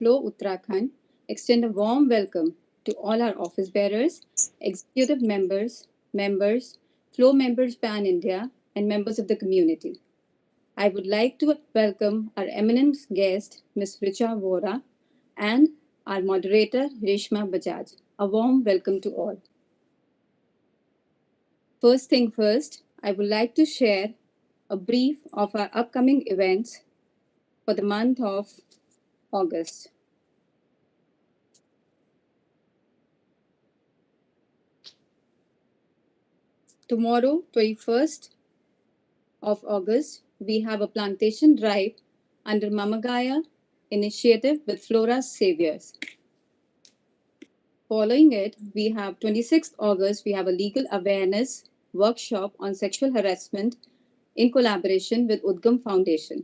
Flow Uttarakhand extend a warm welcome to all our office bearers, executive members, Flow members pan India, and members of the community. I would like to welcome our eminent guest, Ms. Richa Hora, and our moderator, Reshma Bajaj. A warm welcome to all. First thing first, I would like to share a brief of our upcoming events for the month of August. Tomorrow, 21st of August, we have a plantation drive under Mamagaya initiative with Flora Saviors. Following it, we have 26th August, we have a legal awareness workshop on sexual harassment in collaboration with Udgam Foundation.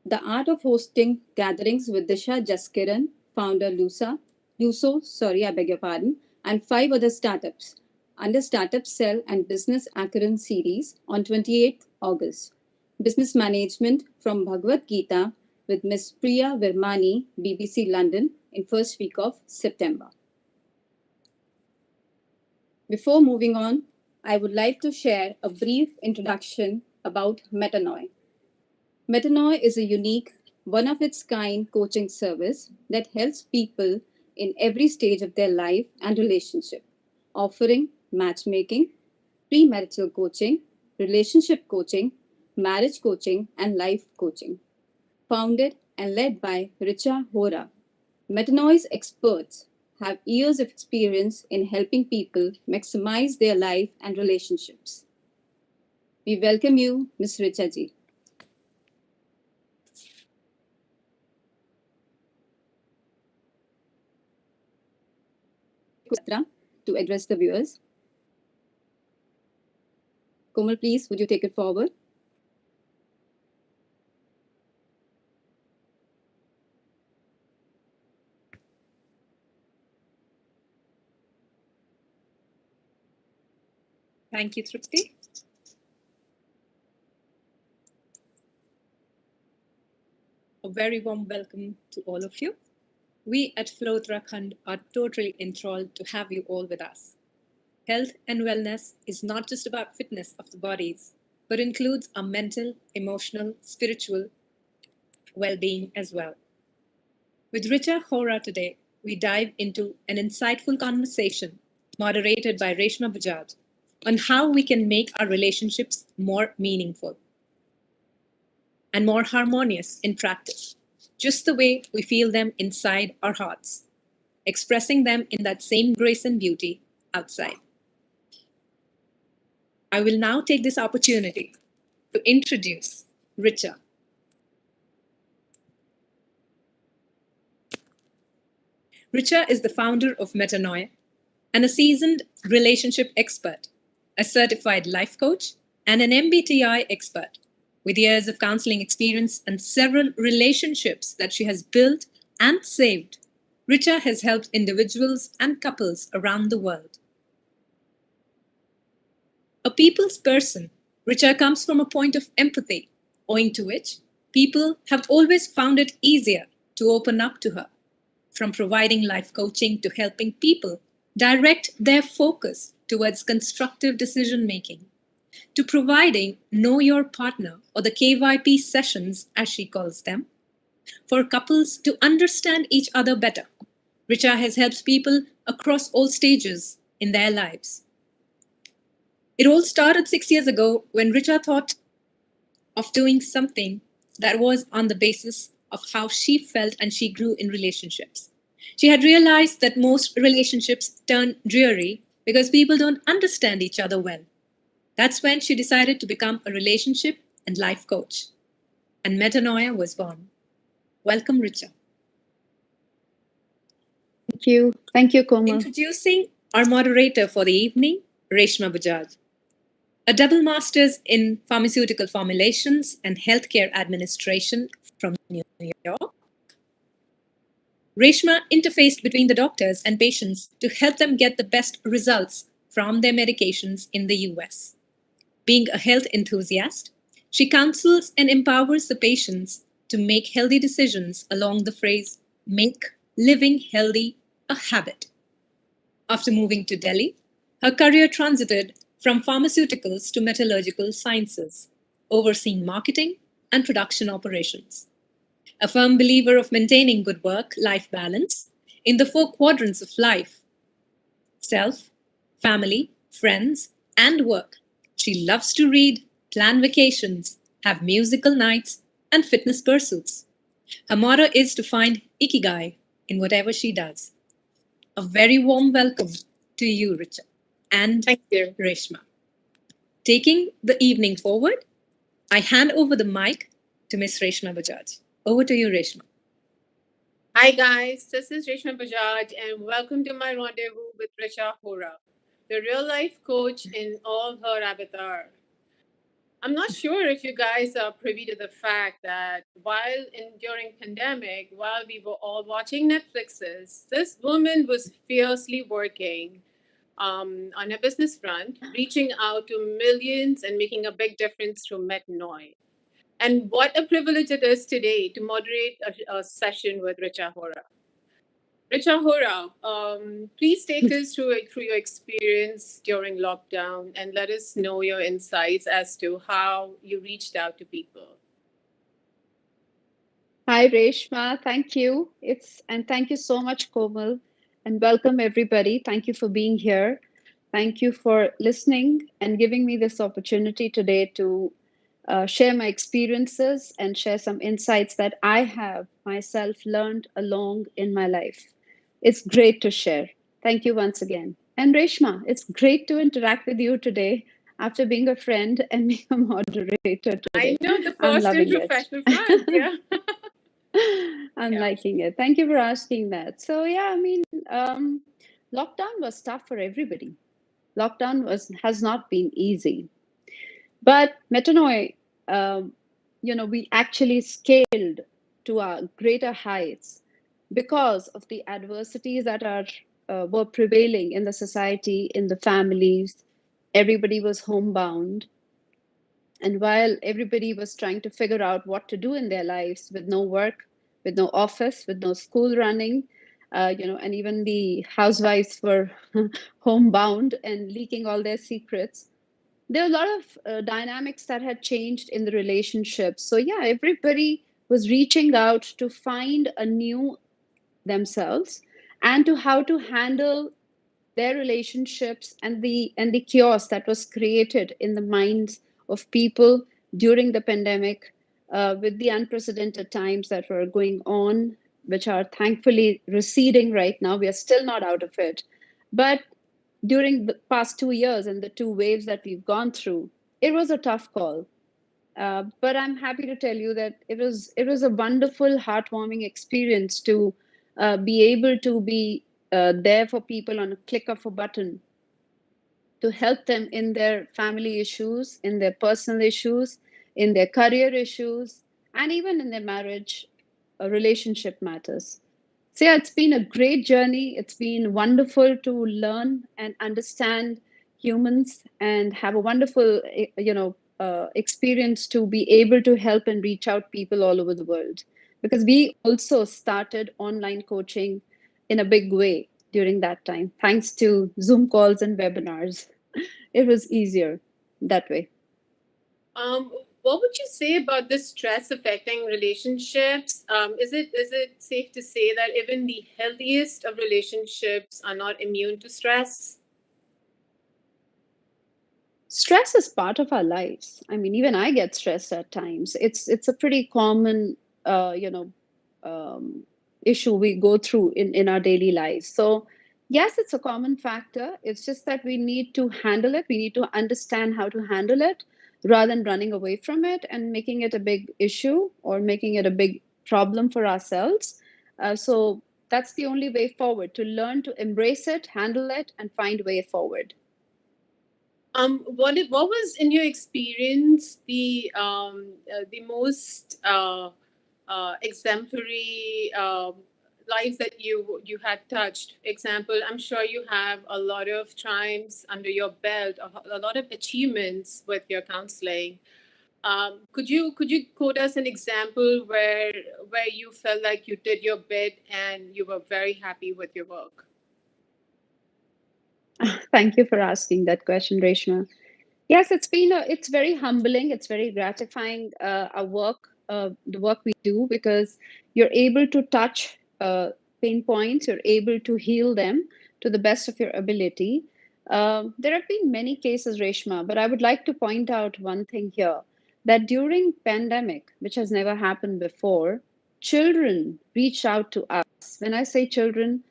The art of hosting gatherings with Disha Jaskiran, founder I beg your pardon, and 5 other startups under Startup Cell and Business Acuren series on 28th August. Business Management from Bhagavad Gita with Ms. Priya Virmani, BBC London, in first week of September. Before moving on, I would like to share a brief introduction about Metaanoi. Metaanoi is a unique, one of its kind coaching service that helps people in every stage of their life and relationship, offering matchmaking, premarital coaching, relationship coaching, marriage coaching, and life coaching. Founded and led by Richa Hora, Metanoi's experts have years of experience in helping people maximize their life and relationships. We welcome you, Ms. Richa ji. To address the viewers. Komal, please, would you take it forward? Thank you, Trupti. A very warm welcome to all of you. We at Flow Uttarakhand are totally enthralled to have you all with us. Health and wellness is not just about fitness of the bodies, but includes our mental, emotional, spiritual well-being as well. With Richa Hora today, we dive into an insightful conversation moderated by Reshma Bajaj on how we can make our relationships more meaningful and more harmonious in practice, just the way we feel them inside our hearts, expressing them in that same grace and beauty outside. I will now take this opportunity to introduce Richa. Richa is the founder of Metaanoi and a seasoned relationship expert, a certified life coach, and an MBTI expert with years of counseling experience and several relationships that she has built and saved. Richa has helped individuals and couples around the world. A people's person, Richa comes from a point of empathy, owing to which people have always found it easier to open up to her, from providing life coaching to helping people direct their focus towards constructive decision making, to providing Know Your Partner or the KYP sessions, as she calls them, for couples to understand each other better. Richa has helped people across all stages in their lives. It all started 6 years ago when Richa thought of doing something that was on the basis of how she felt and she grew in relationships. She had realized that most relationships turn dreary because people don't understand each other well. That's when she decided to become a relationship and life coach. And Metaanoi was born. Welcome, Richa. Thank you. Thank you, Komal. Introducing our moderator for the evening, Reshma Bajaj. A double master's in pharmaceutical formulations and healthcare administration from New York. Reshma interfaced between the doctors and patients to help them get the best results from their medications in the US. Being a health enthusiast, she counsels and empowers the patients to make healthy decisions along the phrase make living healthy a habit. After moving to Delhi, her career transited from pharmaceuticals to metallurgical sciences, overseeing marketing and production operations. A firm believer of maintaining good work life balance in the four quadrants of life: self, family, friends, and work. She loves to read, plan vacations, have musical nights, and fitness pursuits. Her motto is to find ikigai in whatever she does. A very warm welcome to you, Richa, and Thank you. Reshma. Taking the evening forward, I hand over the mic to Miss Reshma Bajaj. Over to you, Reshma. Hi, guys. This is Rishma Bajaj, and welcome to my rendezvous with Richa Hora, the real life coach in all her avatar. I'm not sure if you guys are privy to the fact that during pandemic, while we were all watching Netflixes, this woman was fiercely working on a business front, reaching out to millions and making a big difference through Metaanoi. And what a privilege it is today to moderate a session with Richa Hora. Richa Hora, please take us through your experience during lockdown and let us know your insights as to how you reached out to people. Hi, Reshma. Thank you. And thank you so much, Komal, and welcome everybody. Thank you for being here. Thank you for listening and giving me this opportunity today to share my experiences and share some insights that I have myself learned along in my life. It's great to share. Thank you once again. And Reshma, it's great to interact with you today after being a friend and being a moderator I today. know the I'm first in loving it. professional front, yeah. I'm Yeah. liking it. Thank you for asking that. So yeah, I mean, lockdown was tough for everybody. Lockdown has not been easy, but Metanoi, um, we actually scaled to our greater heights because of the adversities that are were prevailing in the society, in the families. Everybody was homebound, and while everybody was trying to figure out what to do in their lives with no work, with no office, with no school running, and even the housewives were homebound and leaking all their secrets, there are a lot of dynamics that had changed in the relationships. So, yeah, everybody was reaching out to find a new themselves and to how to handle their relationships and the chaos that was created in the minds of people during the pandemic, with the unprecedented times that were going on, which are thankfully receding right now. We are still not out of it, but during the past 2 years and the two waves that we've gone through, it was a tough call. But I'm happy to tell you that it was a wonderful, heartwarming experience to be able to be there for people on a click of a button to help them in their family issues, in their personal issues, in their career issues, and even in their marriage relationship matters. So, yeah, it's been a great journey. It's been wonderful to learn and understand humans and have a wonderful, experience to be able to help and reach out people all over the world. Because we also started online coaching in a big way during that time, thanks to Zoom calls and webinars. It was easier that way. Um, what would you say about the stress affecting relationships? Is it safe to say that even the healthiest of relationships are not immune to stress? Stress is part of our lives. I mean, even I get stressed at times. It's a pretty common, uh, you know, um, issue we go through in our daily lives. So, yes, it's a common factor. It's just that we need to handle it. We need to understand how to handle it rather than running away from it and making it a big issue or making it a big problem for ourselves. So that's the only way forward, to learn to embrace it, handle it, and find way forward. What was in your experience the most exemplary lives that you had touched? Example, I'm sure you have a lot of triumphs under your belt, a lot of achievements with your counseling. Could you quote us an example where you felt like you did your bit and you were very happy with your work? Thank you for asking that question, Reshma. Yes, it's very humbling. It's very gratifying, our work, the work we do, because you're able to touch pain points. You're able to heal them to the best of your ability. There have been many cases, Reshma, but I would like to point out one thing here, that during pandemic, which has never happened before, children reached out to us. When I say children,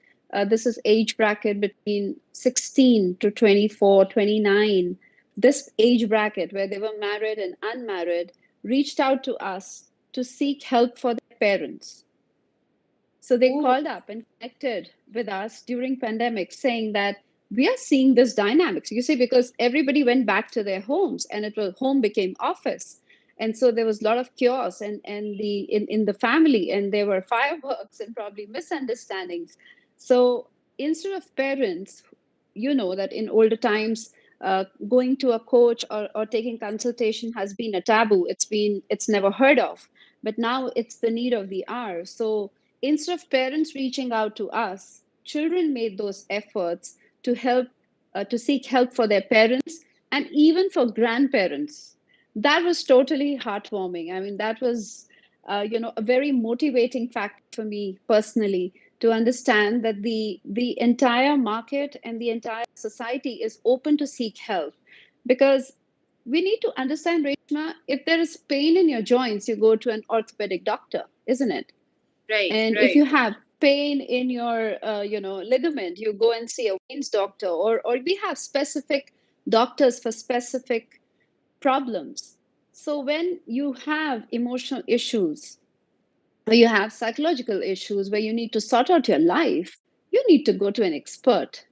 this is age bracket between 16 to 24, 29. This age bracket where they were married and unmarried reached out to us to seek help for their parents. So they Ooh, called up and connected with us during pandemic, saying that we are seeing this dynamics. You see, because everybody went back to their homes, and it was home became office, and so there was a lot of chaos and in the family, and there were fireworks and probably misunderstandings. So instead of parents, you know that in older times, going to a coach or taking consultation has been a taboo. It's never heard of, but now it's the need of the hour. So instead of parents reaching out to us, children made those efforts to help, to seek help for their parents and even for grandparents. That was totally heartwarming. I mean, that was, a very motivating factor for me personally, to understand that the entire market and the entire society is open to seek help, because we need to understand, Reshma, if there is pain in your joints, you go to an orthopedic doctor, isn't it? right, And if right. you have pain in your ligament, you go and see a veins doctor, or we have specific doctors for specific problems. So when you have emotional issues, where you have psychological issues, where you need to sort out your life, you need to go to an expert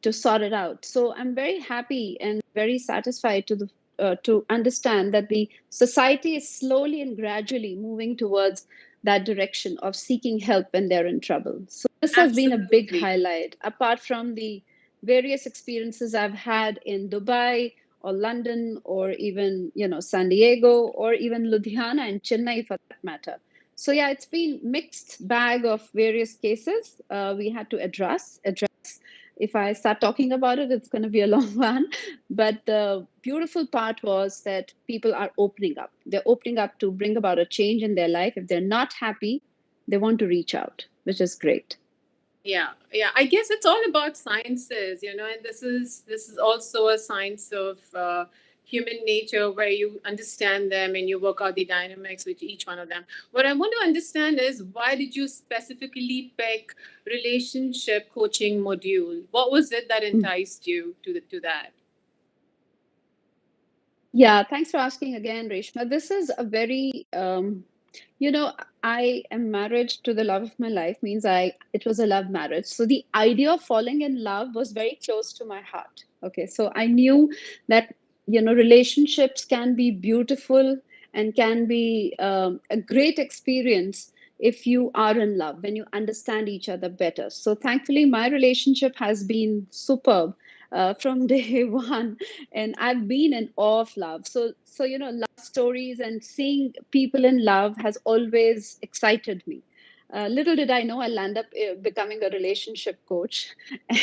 to sort it out. So I'm very happy and very satisfied to understand that the society is slowly and gradually moving towards that direction of seeking help when they're in trouble. So this has been a big Absolutely. highlight, apart from the various experiences I've had in Dubai or London or even San Diego or even Ludhiana and Chennai for that matter. So yeah, it's been mixed bag of various cases we had to address. If I start talking about it, it's going to be a long one. But the beautiful part was that people are opening up. They're opening up to bring about a change in their life. If they're not happy, they want to reach out, which is great. Yeah, yeah. I guess it's all about sciences, and this is also a science of human nature where you understand them and you work out the dynamics with each one of them. What I want to understand is, why did you specifically pick relationship coaching module? What was it that Mm. enticed you to that? Yeah, thanks for asking again, Reshma. This is a very, you know, I am married to the love of my life, means it was a love marriage. So the idea of falling in love was very close to my heart. Okay, so I knew that, relationships can be beautiful and can be a great experience if you are in love, when you understand each other better. So thankfully, my relationship has been superb from day one, and I've been in awe of love. So love stories and seeing people in love has always excited me. Little did I know I'll end up becoming a relationship coach.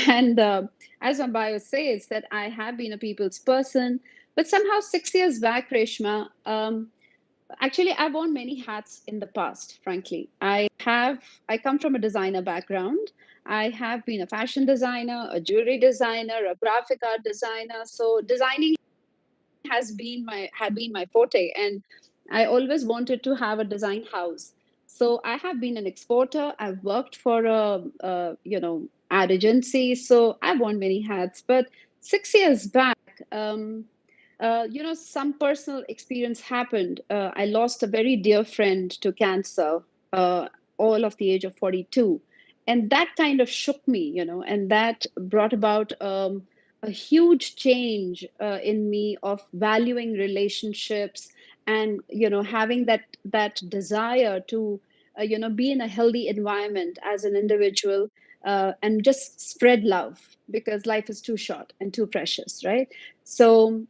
And as my bio says, that I have been a people's person, but somehow 6 years back, Reshma, actually, I've worn many hats in the past, frankly. I come from a designer background. I have been a fashion designer, a jewelry designer, a graphic art designer. So designing had been my forte, and I always wanted to have a design house. So I have been an exporter. I've worked for a ad agency. So I've worn many hats. But 6 years back, some personal experience happened. I lost a very dear friend to cancer, uh, all of the age of 42. And that kind of shook me, and that brought about a huge change in me of valuing relationships, and having that desire to be in a healthy environment as an individual, and just spread love, because life is too short and too precious, right? So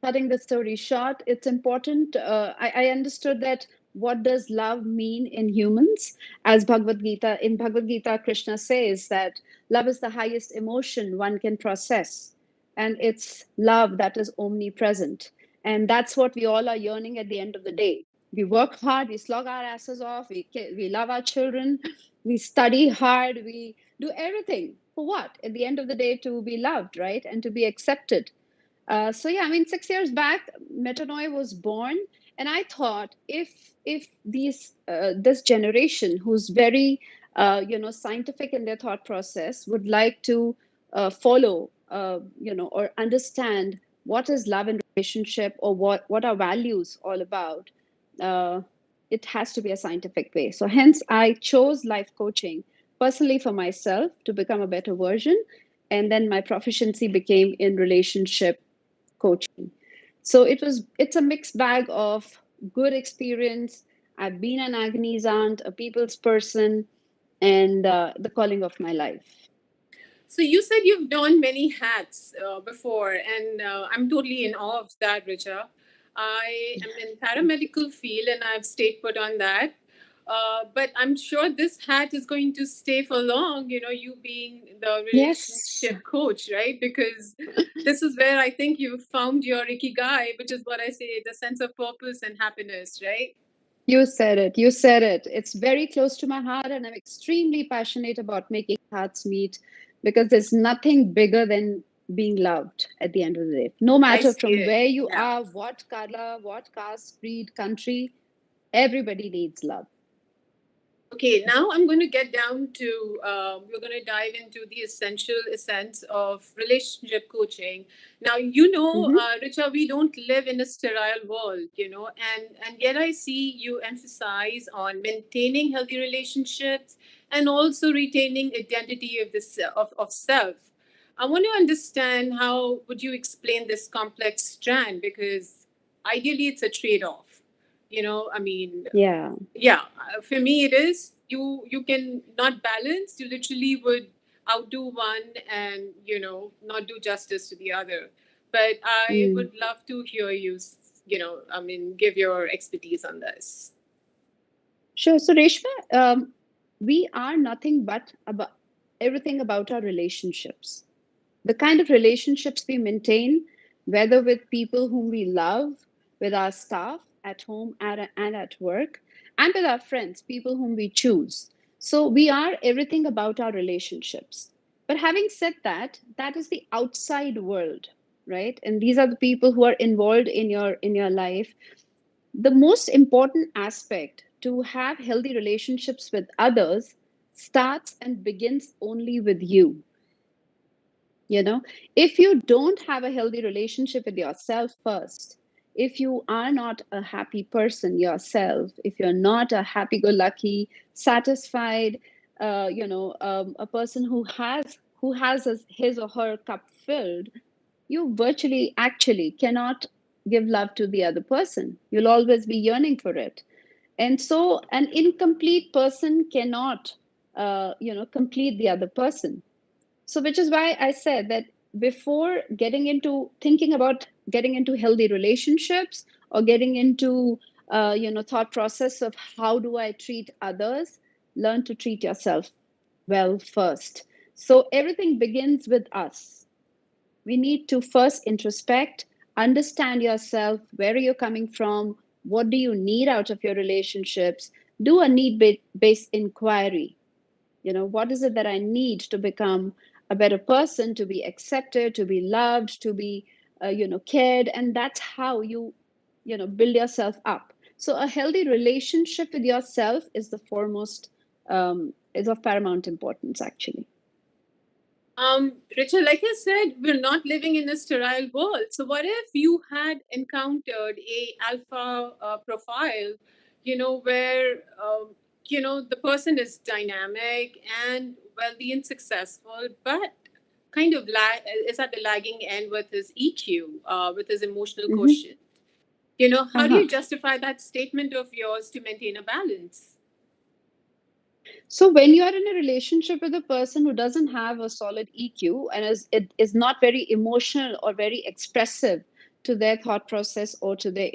Cutting the story short, it's important. I understood that what does love mean in humans? As Bhagavad Gita, Krishna says that love is the highest emotion one can process, and it's love that is omnipresent. And that's what we all are yearning at the end of the day. We work hard, we slog our asses off, we love our children, we study hard, we do everything for what? At the end of the day, to be loved, right? And to be accepted. So yeah, I mean, 6 years back, Metanoi was born, and I thought if this generation who's very scientific in their thought process would like to follow or understand what is love and relationship, or what are values all about, uh, it has to be a scientific way. So hence I chose life coaching personally for myself to become a better version, and then my proficiency became in relationship coaching. So it's a mixed bag of good experience. I've been an agonies aunt, a people's person, and the calling of my life. So you said you've done many hats before, and I'm totally in awe of that, Richa. I am in paramedical field, and I've stayed put on that. But I'm sure this hat is going to stay for long. You know, you being the Yes, relationship coach, right? Because this is where I think you found your ikigai, which is what I say, the sense of purpose and happiness, right? you said it. You said it. It's very close to my heart, and I'm extremely passionate about making hearts meet, because there's nothing bigger than being loved at the end of the day. No I matter see from it. where you Yeah. are, what color, what caste, creed, country, everybody needs love. Okay, now I'm going to get down to, we're going to dive into the essential essence of relationship coaching. Now, Hmm. Richa, we don't live in a sterile world, and yet I see you emphasize on maintaining healthy relationships and also retaining identity of self. I want to understand, how would you explain this complex strand? Because ideally, it's a trade-off. I mean, Yeah. yeah, for me it is, you can not balance, you literally would outdo one and not do justice to the other. But I Mm. would love to hear you, I mean, give your expertise on this. Sure. So, Reshma, we are nothing but about everything about our relationships. The kind of relationships we maintain, whether with people whom we love, with our staff at home and at work, and with our friends, people whom we choose. So, we are everything about our relationships. But having said that, that is the outside world, right? And these are the people who are involved in your life. The most important aspect to have healthy relationships with others starts and begins only with you. You know, if you don't have a healthy relationship with yourself first, if you are not a happy person yourself, if you're not a happy-go-lucky, satisfied, a person who has his or her cup filled, you virtually actually cannot give love to the other person. You'll always be yearning for it. And so an incomplete person cannot complete the other person. So which is why I said that before getting into thinking about getting into healthy relationships, or getting into thought process of how do I treat others, learn to treat yourself well first. So everything begins with us. We need to first introspect, understand yourself, where are you coming from, what do you need out of your relationships, do a need based inquiry. What is it that I need to become a better person, to be accepted, to be loved, to be cared. And that's how you build yourself up. So a healthy relationship with yourself is the foremost, is of paramount importance, actually. Richard, like I said, we're not living in a sterile world. So what if you had encountered a alpha profile, where the person is dynamic and wealthy and successful, but kind of is at the lagging end with his EQ, with his emotional Hmm. quotient. How do Uh-huh. you justify that statement of yours to maintain a balance? So when you are in a relationship with a person who doesn't have a solid EQ, and is not very emotional or very expressive to their thought process or to their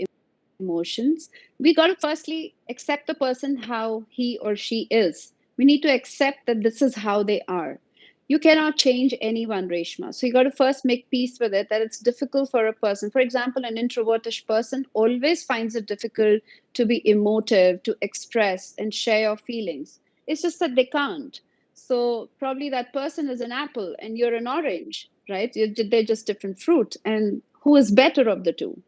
emotions, we got to firstly accept the person how he or she is. We need to accept that this is how they are. You cannot change anyone, Reshma. So you got to first make peace with it that it's difficult for a person. For example, an introvertish person always finds it difficult to be emotive, to express and share your feelings. It's just that they can't. So probably that person is an apple and you're an orange, right? They're just different fruit. And who is better of the two?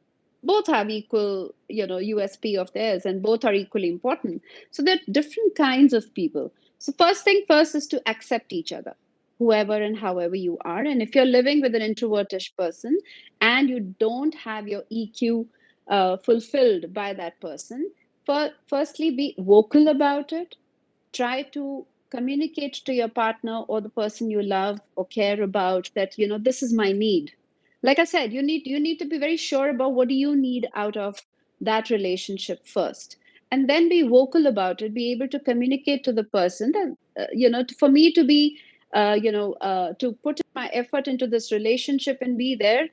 Both have equal, USP of theirs, and both are equally important. So there are different kinds of people. So first thing first is to accept each other, whoever and however you are. And if you're living with an introvertish person and you don't have your EQ fulfilled by that person, firstly be vocal about it. Try to communicate to your partner or the person you love or care about that, this is my need. Like I said, you need to be very sure about what do you need out of that relationship first, and then be vocal about it. Be able to communicate to the person that, for me to be, to put my effort into this relationship and be there,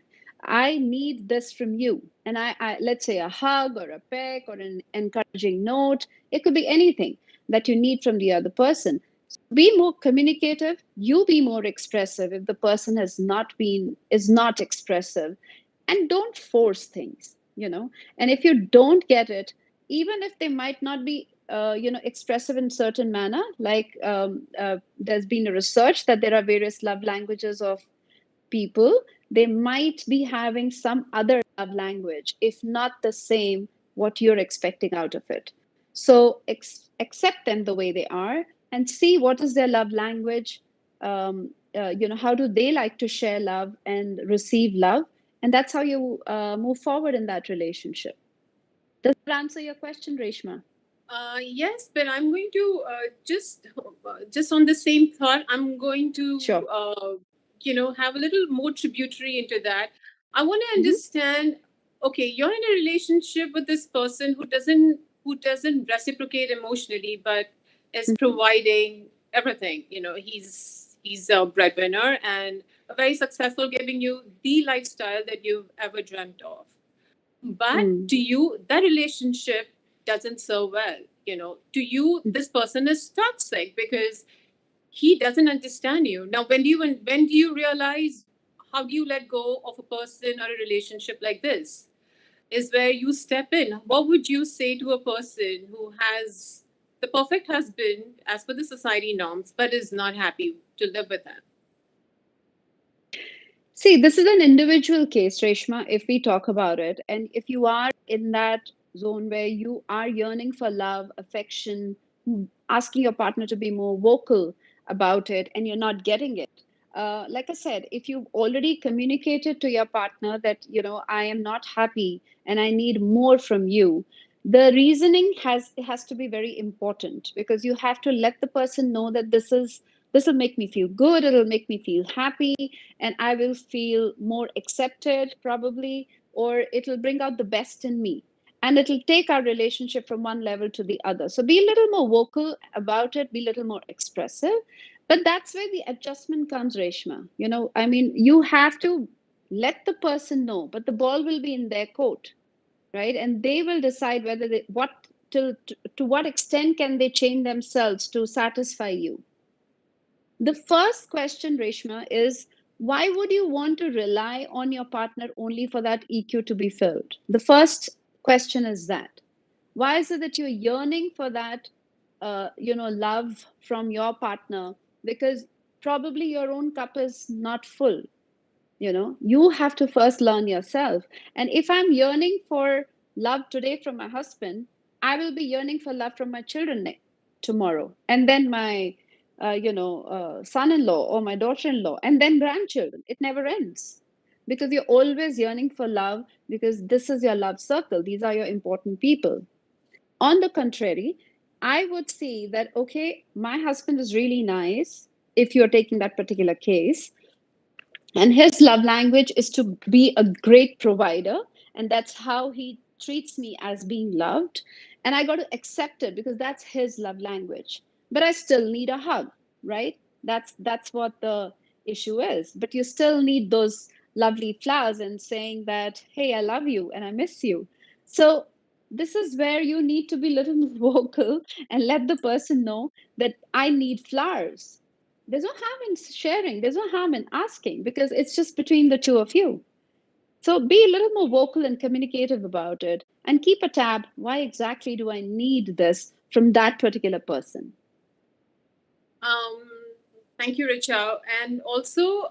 I need this from you. And I let's say a hug or a peck or an encouraging note. It could be anything that you need from the other person. So be more communicative. You be more expressive if the person is not expressive, and don't force things. And if you don't get it, even if they might not be expressive in certain manner, like there's been a research that there are various love languages of people. They might be having some other love language, if not the same, what you're expecting out of it. So accept them the way they are and see what is their love language. How do they like to share love and receive love? And that's how you move forward in that relationship. Does that answer your question, Reshma? Yes, but I'm going to just on the same thought. I'm going to Sure. have a little more tributary into that. I want to Hmm. understand. Okay, you're in a relationship with this person who doesn't reciprocate emotionally, but is providing everything. He's a breadwinner and a very successful, giving you the lifestyle that you've ever dreamt of. But Mm. to you, that relationship doesn't serve well. To you, this person is toxic because he doesn't understand you. Now, when do you realize, how do you let go of a person or a relationship like this? Is where you step in. What would you say to a person who has the perfect husband as per the society norms, but is not happy to live with them? See, this is an individual case, Reshma, if we talk about it. And if you are in that zone where you are yearning for love, affection, asking your partner to be more vocal about it, and you're not getting it. Like I said, if you've already communicated to your partner that, I am not happy and I need more from you, the reasoning has to be very important, because you have to let the person know that this will make me feel good, it'll make me feel happy, and I will feel more accepted, probably, or it'll bring out the best in me. And it'll take our relationship from one level to the other. So be a little more vocal about it, be a little more expressive. But that's where the adjustment comes, Reshma. I mean, you have to let the person know, but the ball will be in their court, right? And they will decide whether to what extent can they change themselves to satisfy you. The first question, Reshma, is why would you want to rely on your partner only for that EQ to be filled? The first question is that. Why is it that you're yearning for that, love from your partner? Because probably your own cup is not full. You have to first learn yourself. And if I'm yearning for love today from my husband, I will be yearning for love from my children tomorrow, and then my son-in-law or my daughter-in-law, and then grandchildren. It never ends, because you're always yearning for love, because this is your love circle, these are your important people. On the contrary, I would see that, okay, my husband is really nice, if you're taking that particular case, and his love language is to be a great provider. And that's how he treats me, as being loved. And I got to accept it, because that's his love language. But I still need a hug, right? That's what the issue is. But you still need those lovely flowers and saying that, hey, I love you and I miss you. So this is where you need to be a little more vocal and let the person know that I need flowers. There's no harm in sharing, there's no harm in asking because it's just between the two of you. So be a little more vocal and communicative about it and keep a tab. Why exactly do I need this from that particular person? Um, Thank you, Richa. And also,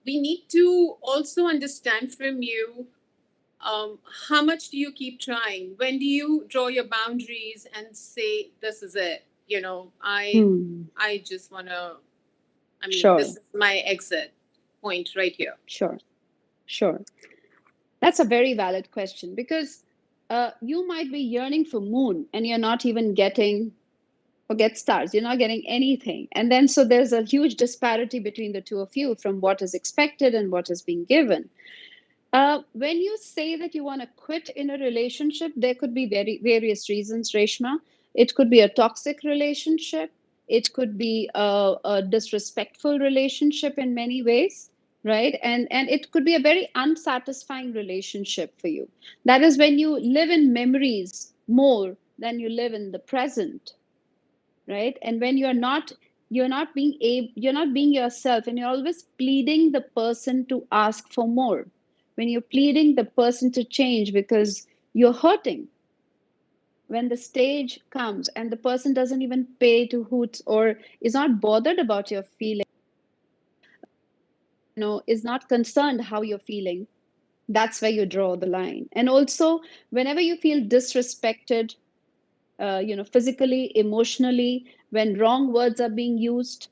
we need to also understand from you, how much do you keep trying? When do you draw your boundaries and say, "This is it"? Hmm. I just wanna. I mean, Sure, this is my exit point right here. sure, sure. That's a very valid question because you might be yearning for moon and you're not even getting, forget stars, you're not getting anything. And then so there's a huge disparity between the two of you from what is expected and what is being given. When you say that you want to quit in a relationship, there could be various reasons, Reshma. It could be a toxic relationship. It could be a disrespectful relationship in many ways, right? And it could be a very unsatisfying relationship for you. That is when you live in memories more than you live in the present, right? And when you're not being yourself and you're always pleading the person to ask for more, when you're pleading the person to change because you're hurting, when the stage comes and the person doesn't even pay to hoots or is not bothered about your feeling, is not concerned how you're feeling, that's where you draw the line. And also whenever you feel disrespected, physically, emotionally, when wrong words are being used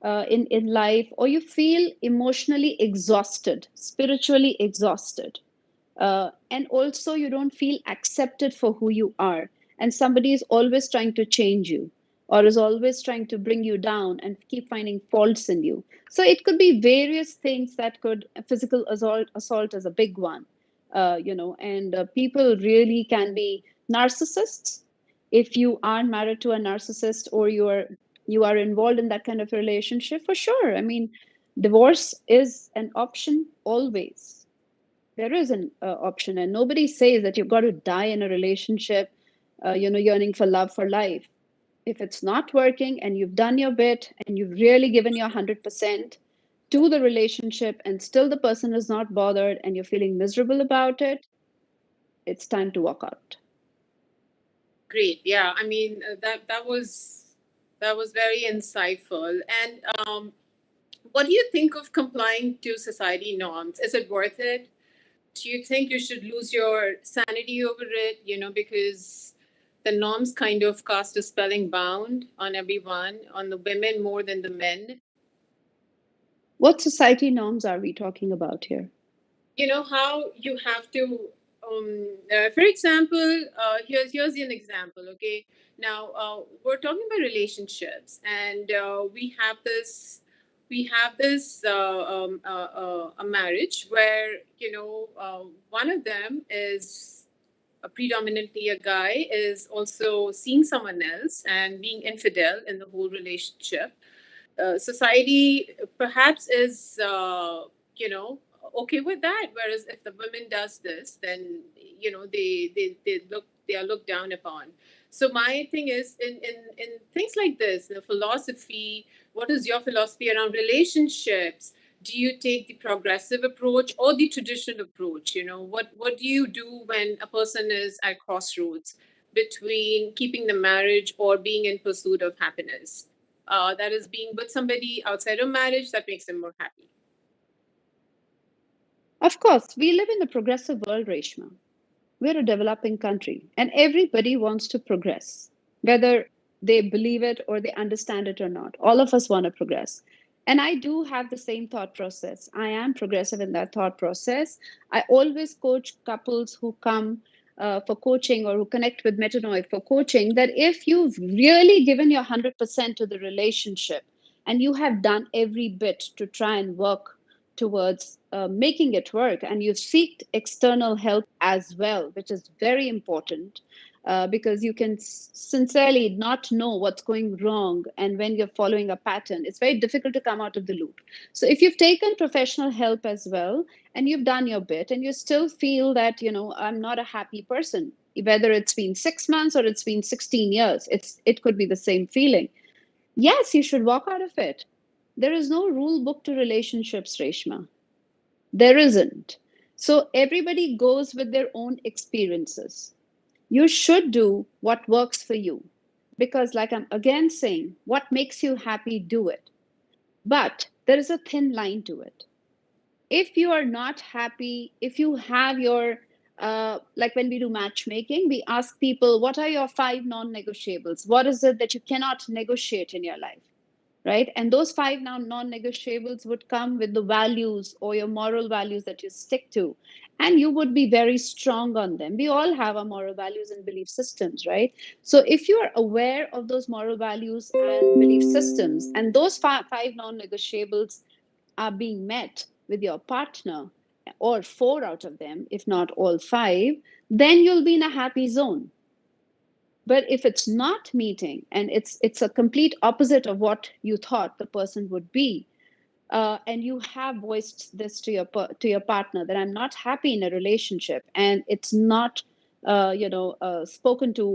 in life, or you feel emotionally exhausted, spiritually exhausted, and also you don't feel accepted for who you are, and somebody is always trying to change you or is always trying to bring you down and keep finding faults in you. So it could be various things that could, physical assault is a big one, and people really can be narcissists. If you are married to a narcissist or you are involved in that kind of relationship, for sure, I mean, divorce is an option always. There is an option, and nobody says that you've got to die in a relationship, yearning for love for life. If it's not working and you've done your bit and you've really given your 100% to the relationship and still the person is not bothered and you're feeling miserable about it, it's time to walk out. Great. Yeah. I mean, that was very insightful. And what do you think of complying to society norms? Is it worth it? Do you think you should lose your sanity over it? Because the norms kind of cast a spelling bound on everyone, on the women more than the men. What society norms are we talking about here? How you have to, for example, here's an example. Okay, now we're talking about relationships, and we have this a marriage where one of them is predominantly a guy is also seeing someone else and being infidel in the whole relationship. Society perhaps is you know okay with that, whereas if the woman does this, then they are looked down upon. So my thing is, in things like this, the philosophy, what is your philosophy around relationships? Do you take the progressive approach or the traditional approach? What do you do when a person is at crossroads between keeping the marriage or being in pursuit of happiness? That is being with somebody outside of marriage that makes them more happy. Of course, we live in a progressive world, Reshma. We're a developing country, and everybody wants to progress, whether they believe it or they understand it or not. All of us want to progress. And I do have the same thought process. I am progressive in that thought process. I always coach couples who come for coaching or who connect with Metanoid for coaching that if you've really given your 100% to the relationship and you have done every bit to try and work towards making it work and you've sought external help as well, which is very important, because you can sincerely not know what's going wrong. And when you're following a pattern, it's very difficult to come out of the loop. So if you've taken professional help as well, and you've done your bit, and you still feel that, I'm not a happy person, whether it's been 6 months or it's been 16 years, it could be the same feeling. Yes, you should walk out of it. There is no rule book to relationships, Reshma. There isn't. So everybody goes with their own experiences. You should do what works for you. Because, like I'm again saying, what makes you happy, do it. But there is a thin line to it. If you are not happy, if you have your, like when we do matchmaking, we ask people, what are your 5 non-negotiables? What is it that you cannot negotiate in your life? Right? And those 5 non-negotiables would come with the values or your moral values that you stick to. And you would be very strong on them. We all have our moral values and belief systems, right? So if you are aware of those moral values and belief systems, and those five non-negotiables are being met with your partner, or 4 out of them, if not all 5, then you'll be in a happy zone. But if it's not meeting and it's a complete opposite of what you thought the person would be, and you have voiced this to your partner that I'm not happy in a relationship, and it's not spoken to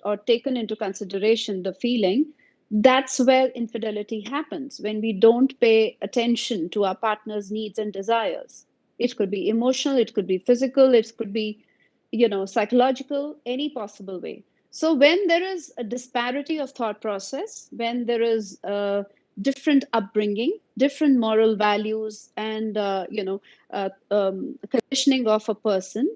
or taken into consideration the feeling, that's where infidelity happens, when we don't pay attention to our partner's needs and desires. It could be emotional, it could be physical, it could be psychological, any possible way. So when there is a disparity of thought process, when there is a different upbringing, different moral values, and conditioning of a person,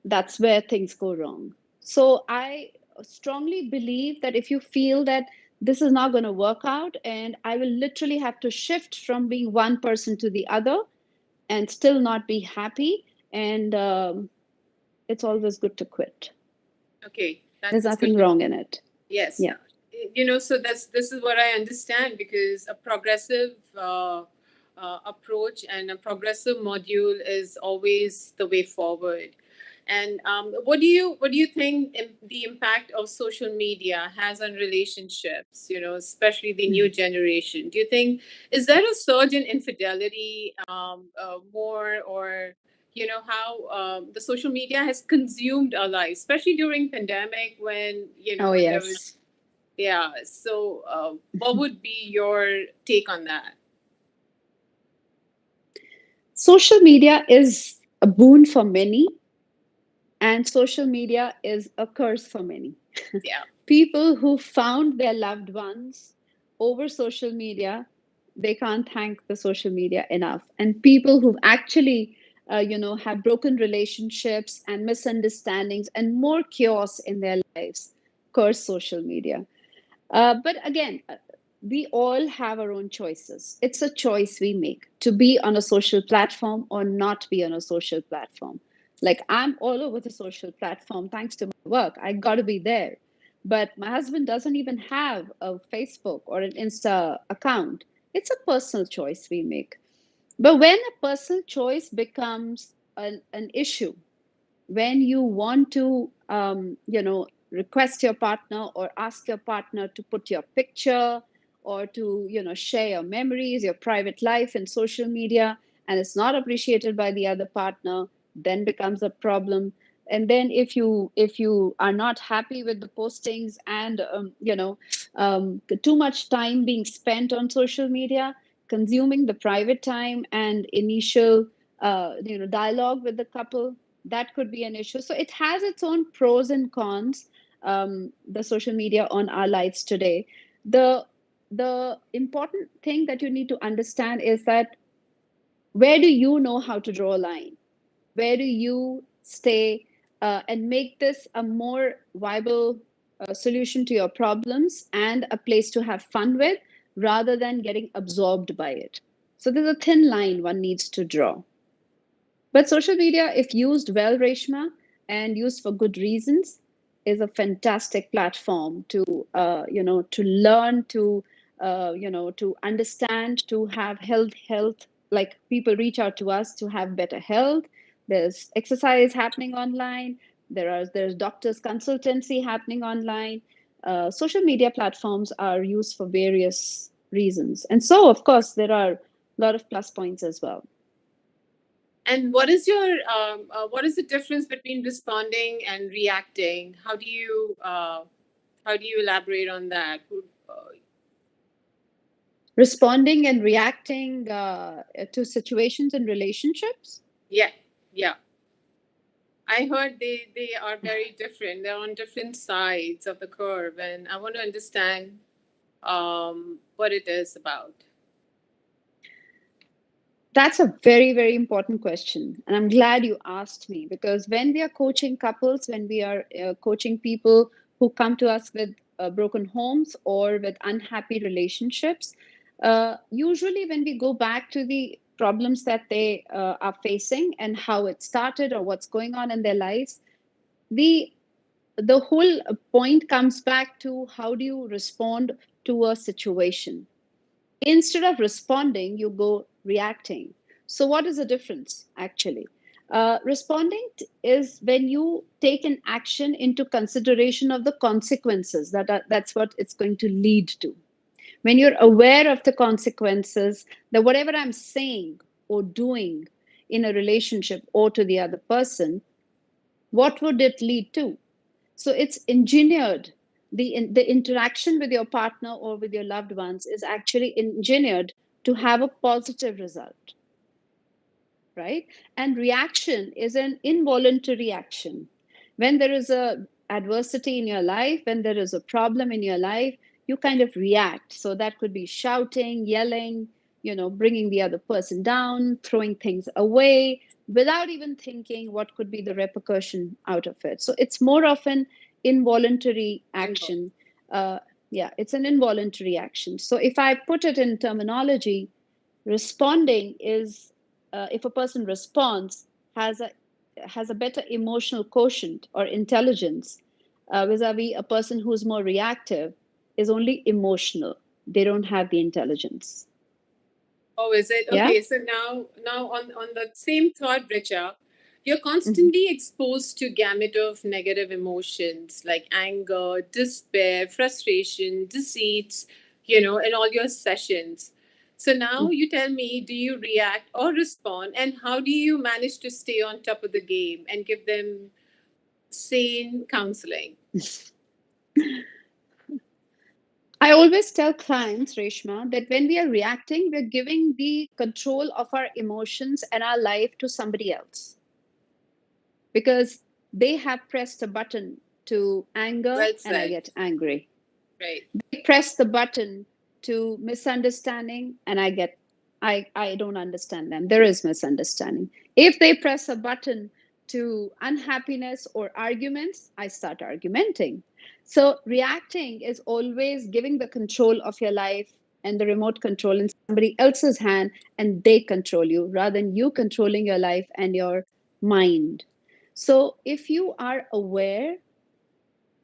that's where things go wrong. So I strongly believe that if you feel that this is not going to work out, and I will literally have to shift from being one person to the other and still not be happy, and it's always good to quit. Okay, There's that's good nothing to wrong in it. yes. Yeah. So this is what I understand, because a progressive approach and a progressive module is always the way forward. And what do you think the impact of social media has on relationships? Especially the new generation. Do you think, is there a surge in infidelity more, or how the social media has consumed our lives, especially during pandemic, when Oh, when there was. yes. Yeah. So, what would be your take on that? Social media is a boon for many, and social media is a curse for many. Yeah. People who found their loved ones over social media, they can't thank the social media enough. And people who've actually, have broken relationships and misunderstandings and more chaos in their lives, curse social media. But again, we all have our own choices. It's a choice we make to be on a social platform or not be on a social platform. Like, I'm all over the social platform thanks to my work. I got to be there. But my husband doesn't even have a Facebook or an Insta account. It's a personal choice we make. But when a personal choice becomes an issue, when you want to request your partner or ask your partner to put your picture or to share your memories, your private life in social media, and it's not appreciated by the other partner, then becomes a problem. And then if you are not happy with the postings and too much time being spent on social media, consuming the private time and initial dialogue with the couple, that could be an issue. So it has its own pros and cons, the social media on our lives today. The important thing that you need to understand is that, where do you know how to draw a line? Where do you stay and make this a more viable solution to your problems and a place to have fun with, rather than getting absorbed by it? So there's a thin line one needs to draw. But social media, if used well, Reshma, and used for good reasons, is a fantastic platform to, to learn, to understand, to have health. Like, people reach out to us to have better health. There's exercise happening online. There's doctors consultancy happening online. Social media platforms are used for various reasons, and so of course there are a lot of plus points as well. And what is the difference between responding and reacting? How do you elaborate on that? Responding and reacting to situations and relationships. Yeah, yeah. I heard they are very different. They're on different sides of the curve, and I want to understand what it is about. That's a very, very important question. And I'm glad you asked me, because when we are coaching couples, when we are coaching people who come to us with broken homes or with unhappy relationships, usually when we go back to the problems that they are facing and how it started or what's going on in their lives, the the whole point comes back to how do you respond to a situation. Instead of responding, you go reacting. So what is the difference actually? Responding is when you take an action into consideration of the consequences that's what it's going to lead to. When you're aware of the consequences, that whatever I'm saying or doing in a relationship or to the other person, what would it lead to? So it's engineered. The interaction with your partner or with your loved ones is actually engineered to have a positive result, right? And reaction is an involuntary action. When there is a adversity in your life, when there is a problem in your life, you kind of react. So that could be shouting, yelling, bringing the other person down, throwing things away without even thinking what could be the repercussion out of it. So it's more of an involuntary action. uh, yeah, it's an involuntary action. So if I put it in terminology, responding is, if a person responds, has a has a better emotional quotient or intelligence, vis-a-vis a person who's more reactive, is only emotional. They don't have the intelligence. Oh, is it? Yeah. Okay, so now on the same thought, Richa, you're Mhm. constantly exposed to gamut of negative emotions like anger, despair, frustration, deceits, in all your sessions. So now you tell me, do you react or respond, and how do you manage to stay on top of the game and give them sane counseling? I always tell clients, Reshma, that when we are reacting, we're giving the control of our emotions and our life to somebody else, because they have pressed a button to anger Well and I said. get angry. Right. They press the button to misunderstanding and I don't understand them. There is misunderstanding. If they press a button to unhappiness or arguments, I start argumenting. So reacting is always giving the control of your life and the remote control in somebody else's hand, and they control you rather than you controlling your life and your mind. So if you are aware,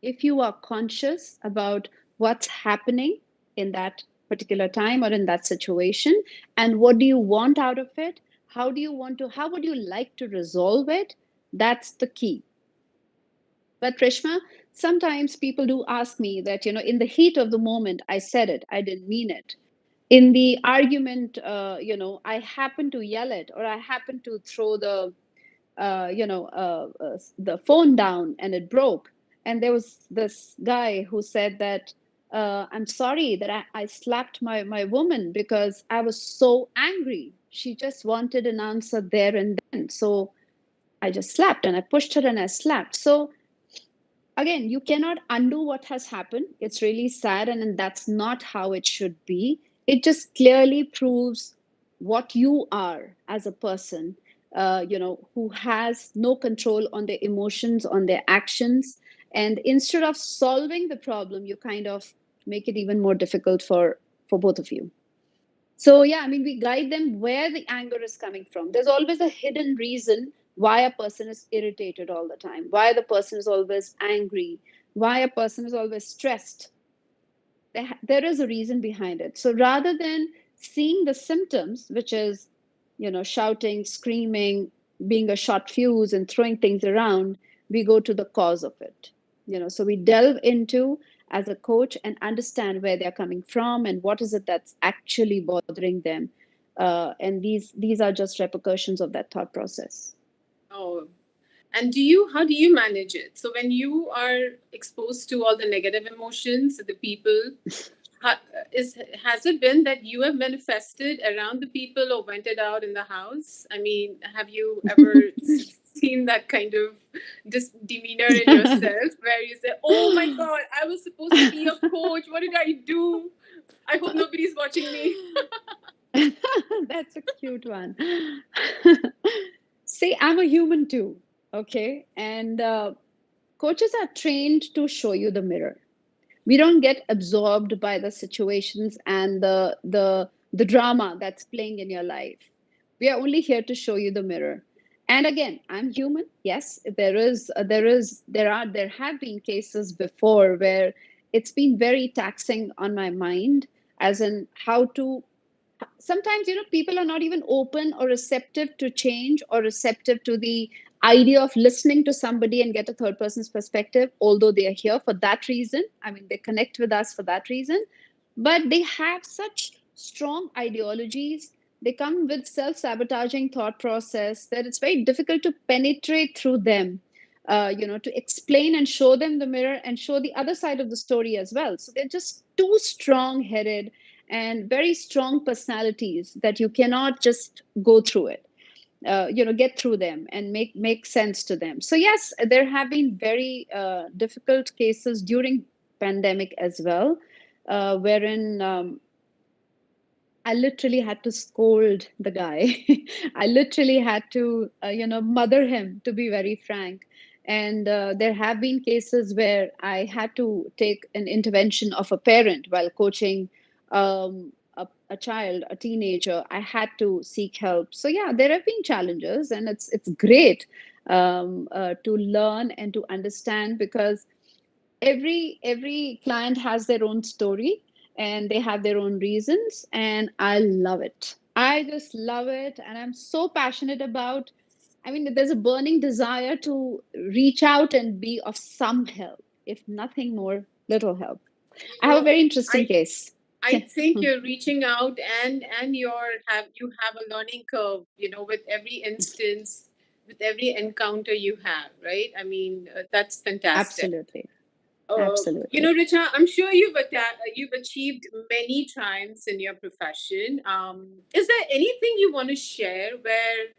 if you are conscious about what's happening in that particular time or in that situation, and what do you want out of it, how would you like to resolve it, that's the key. But Rishma, sometimes people do ask me that, in the heat of the moment, I said it, I didn't mean it. In the argument, I happened to yell it, or I happened to throw the phone down and it broke. And there was this guy who said that, I'm sorry that I slapped my woman because I was so angry. She just wanted an answer there and then. So I just slapped and I pushed her and I slapped. So again, you cannot undo what has happened. It's really sad, and that's not how it should be. It just clearly proves what you are as a person, who has no control on their emotions, on their actions. And instead of solving the problem, you kind of make it even more difficult for both of you. So yeah, I mean, we guide them where the anger is coming from. There's always a hidden reason why a person is irritated all the time, why the person is always angry, why a person is always stressed. There is a reason behind it. So rather than seeing the symptoms, which is, shouting, screaming, being a short fuse and throwing things around, we go to the cause of it. So we delve into, as a coach, and understand where they're coming from and what is it that's actually bothering them. And these are just repercussions of that thought process. Oh, and how do you manage it? So when you are exposed to all the negative emotions, the people, ha, has it been that you have manifested around the people or vented out in the house? I mean, have you ever seen that kind of demeanor in yourself where you say, "Oh my God, I was supposed to be a coach. What did I do? I hope nobody's watching me." That's a cute one. See, I'm a human too, okay? And coaches are trained to show you the mirror. We don't get absorbed by the situations and the drama that's playing in your life. We are only here to show you the mirror. And again, I'm human. Yes, there have been cases before where it's been very taxing on my mind, as in how to, sometimes people are not even open or receptive to change or receptive to the idea of listening to somebody and get a third person's perspective, although they are here for that reason. I mean, they connect with us for that reason, but they have such strong ideologies, they come with self-sabotaging thought process, that it's very difficult to penetrate through them, to explain and show them the mirror and show the other side of the story as well. So they're just too strong-headed and very strong personalities that you cannot just go through it, get through them and make sense to them. So yes, there have been very difficult cases during pandemic as well, wherein I literally had to scold the guy. I literally had to, mother him, to be very frank. And there have been cases where I had to take an intervention of a parent while coaching a child, a teenager. I had to seek help. So yeah, there have been challenges, and it's great to learn and to understand, because every client has their own story and they have their own reasons, and I love it. I just love it, and I'm so passionate about, I mean, there's a burning desire to reach out and be of some help, if nothing more, little help. You I have a know, very interesting I case. I think you're reaching out, and you have a learning curve, with every instance, with every encounter you have, right? I mean, that's fantastic. Absolutely. Absolutely. Richa, I'm sure you've achieved many triumphs in your profession. Is there anything you want to share where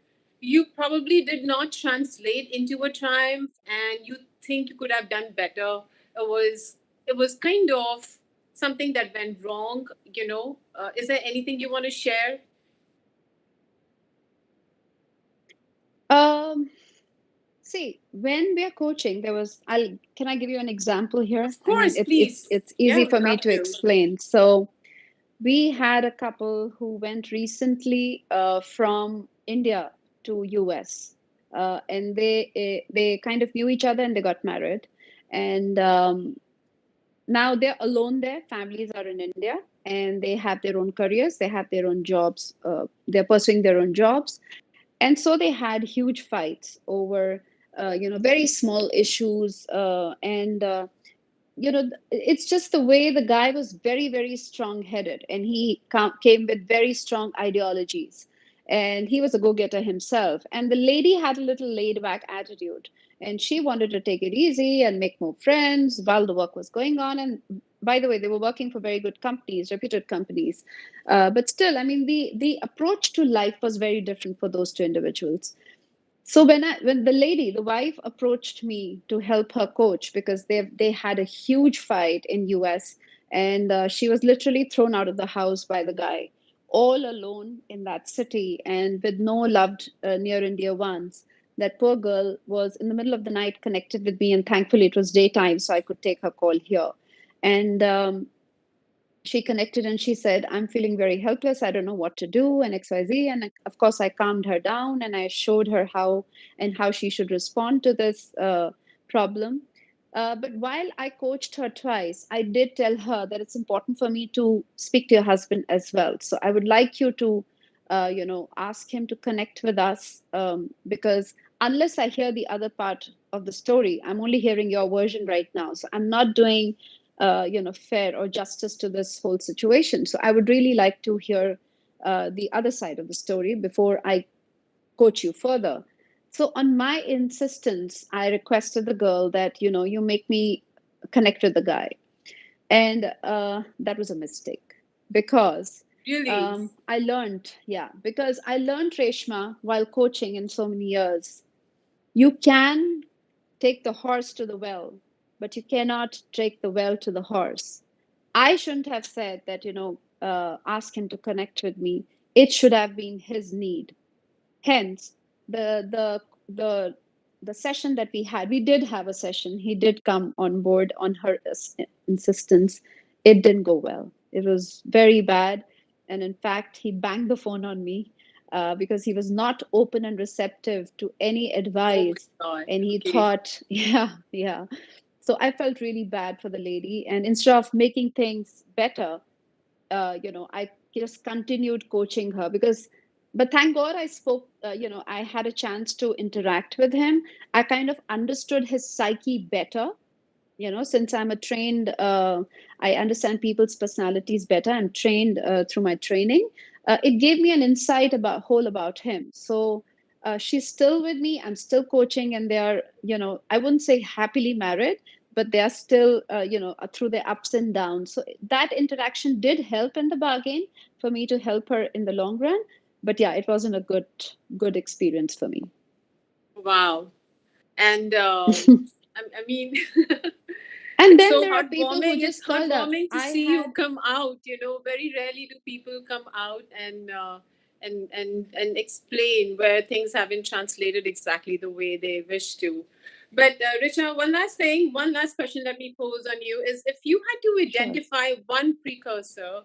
you probably did not translate into a triumph and you think you could have done better? It was kind of something that went wrong. Is there anything you want to share? um See, when we are coaching, there was, I'll can I give you an example here? Of I mean, course, it's please. it's Yeah, easy we'd for me love to to. explain. So we had a couple who went recently from India to US, and they kind of knew each other and they got married, and now they're alone there. Families are in India, and they have their own careers, they have their own jobs, they're pursuing their own jobs, and so they had huge fights over very small issues, and it's just the way the guy was very, very strong headed, and he came with very strong ideologies, and he was a go-getter himself, and the lady had a little laid back attitude, and she wanted to take it easy and make more friends while the work was going on. And by the way, they were working for very good companies, reputed companies, but still, I mean, the approach to life was very different for those two individuals. So when the lady, the wife, approached me to help her coach, because they had a huge fight in US, and she was literally thrown out of the house by the guy, all alone in that city and with no loved near and dear ones. That poor girl was in the middle of the night connected with me, and thankfully it was daytime, so I could take her call here. And she connected and she said, I'm feeling very helpless, I don't know what to do, and XYZ. And of course I calmed her down and I showed her how she should respond to this problem. But while I coached her twice, I did tell her that it's important for me to speak to your husband as well, so I would like you to ask him to connect with us, because unless I hear the other part of the story, I'm only hearing your version right now. So I'm not doing, fair or justice to this whole situation. So I would really like to hear the other side of the story before I coach you further. So on my insistence, I requested the girl that, you make me connect with the guy. And that was a mistake because Really? I learned Reshma while coaching in so many years. You can take the horse to the well, but you cannot take the well to the horse. I shouldn't have said that, ask him to connect with me. It should have been his need. Hence, the the session that we did have a session. He did come on board on her insistence. It didn't go well. It was very bad, and in fact, he banged the phone on me because he was not open and receptive to any Oh my advice, God. and he Okay. thought, yeah, yeah. So I felt really bad for the lady, and instead of making things better, I just continued coaching her because, but thank God I spoke, I had a chance to interact with him. I kind of understood his psyche better, since I'm a trained, I understand people's personalities better. I'm trained through my training. It gave me an insight about him. So she's still with me. I'm still coaching, and they are, I wouldn't say happily married, but they are still, through their ups and downs. So that interaction did help in the bargain for me to help her in the long run. But yeah, it wasn't a good experience for me. Wow. And I mean, And it's then so there are people who heartwarming. It's just called up. heartwarming to I see you had come out. Very rarely do people come out and explain where things haven't translated exactly the way they wish to. But Richa, one last thing, one last question let me pose on you is if you had to Sure. identify one precursor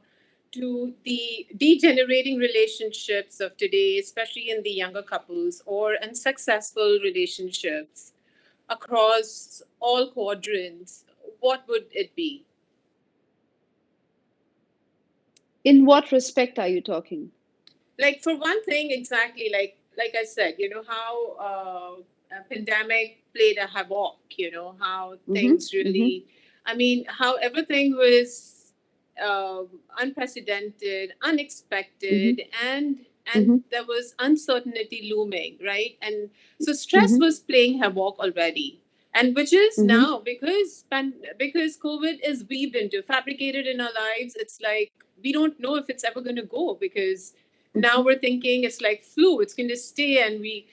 to the degenerating relationships of today, especially in the younger couples or unsuccessful relationships across all quadrants, what would it be? In what respect are you talking? Like for one thing, exactly like I said, how a pandemic played a havoc. How Mm-hmm. things Mm-hmm. really, I mean, how everything was unprecedented, Mm-hmm. unexpected, and Mm-hmm. there was uncertainty looming, right? And so stress Mm-hmm. was playing havoc already. And which is Mm-hmm. now because COVID is weaved into, fabricated in our lives. It's like we don't know if it's ever going to go because now Mm-hmm. we're thinking it's like flu, it's going to stay. And when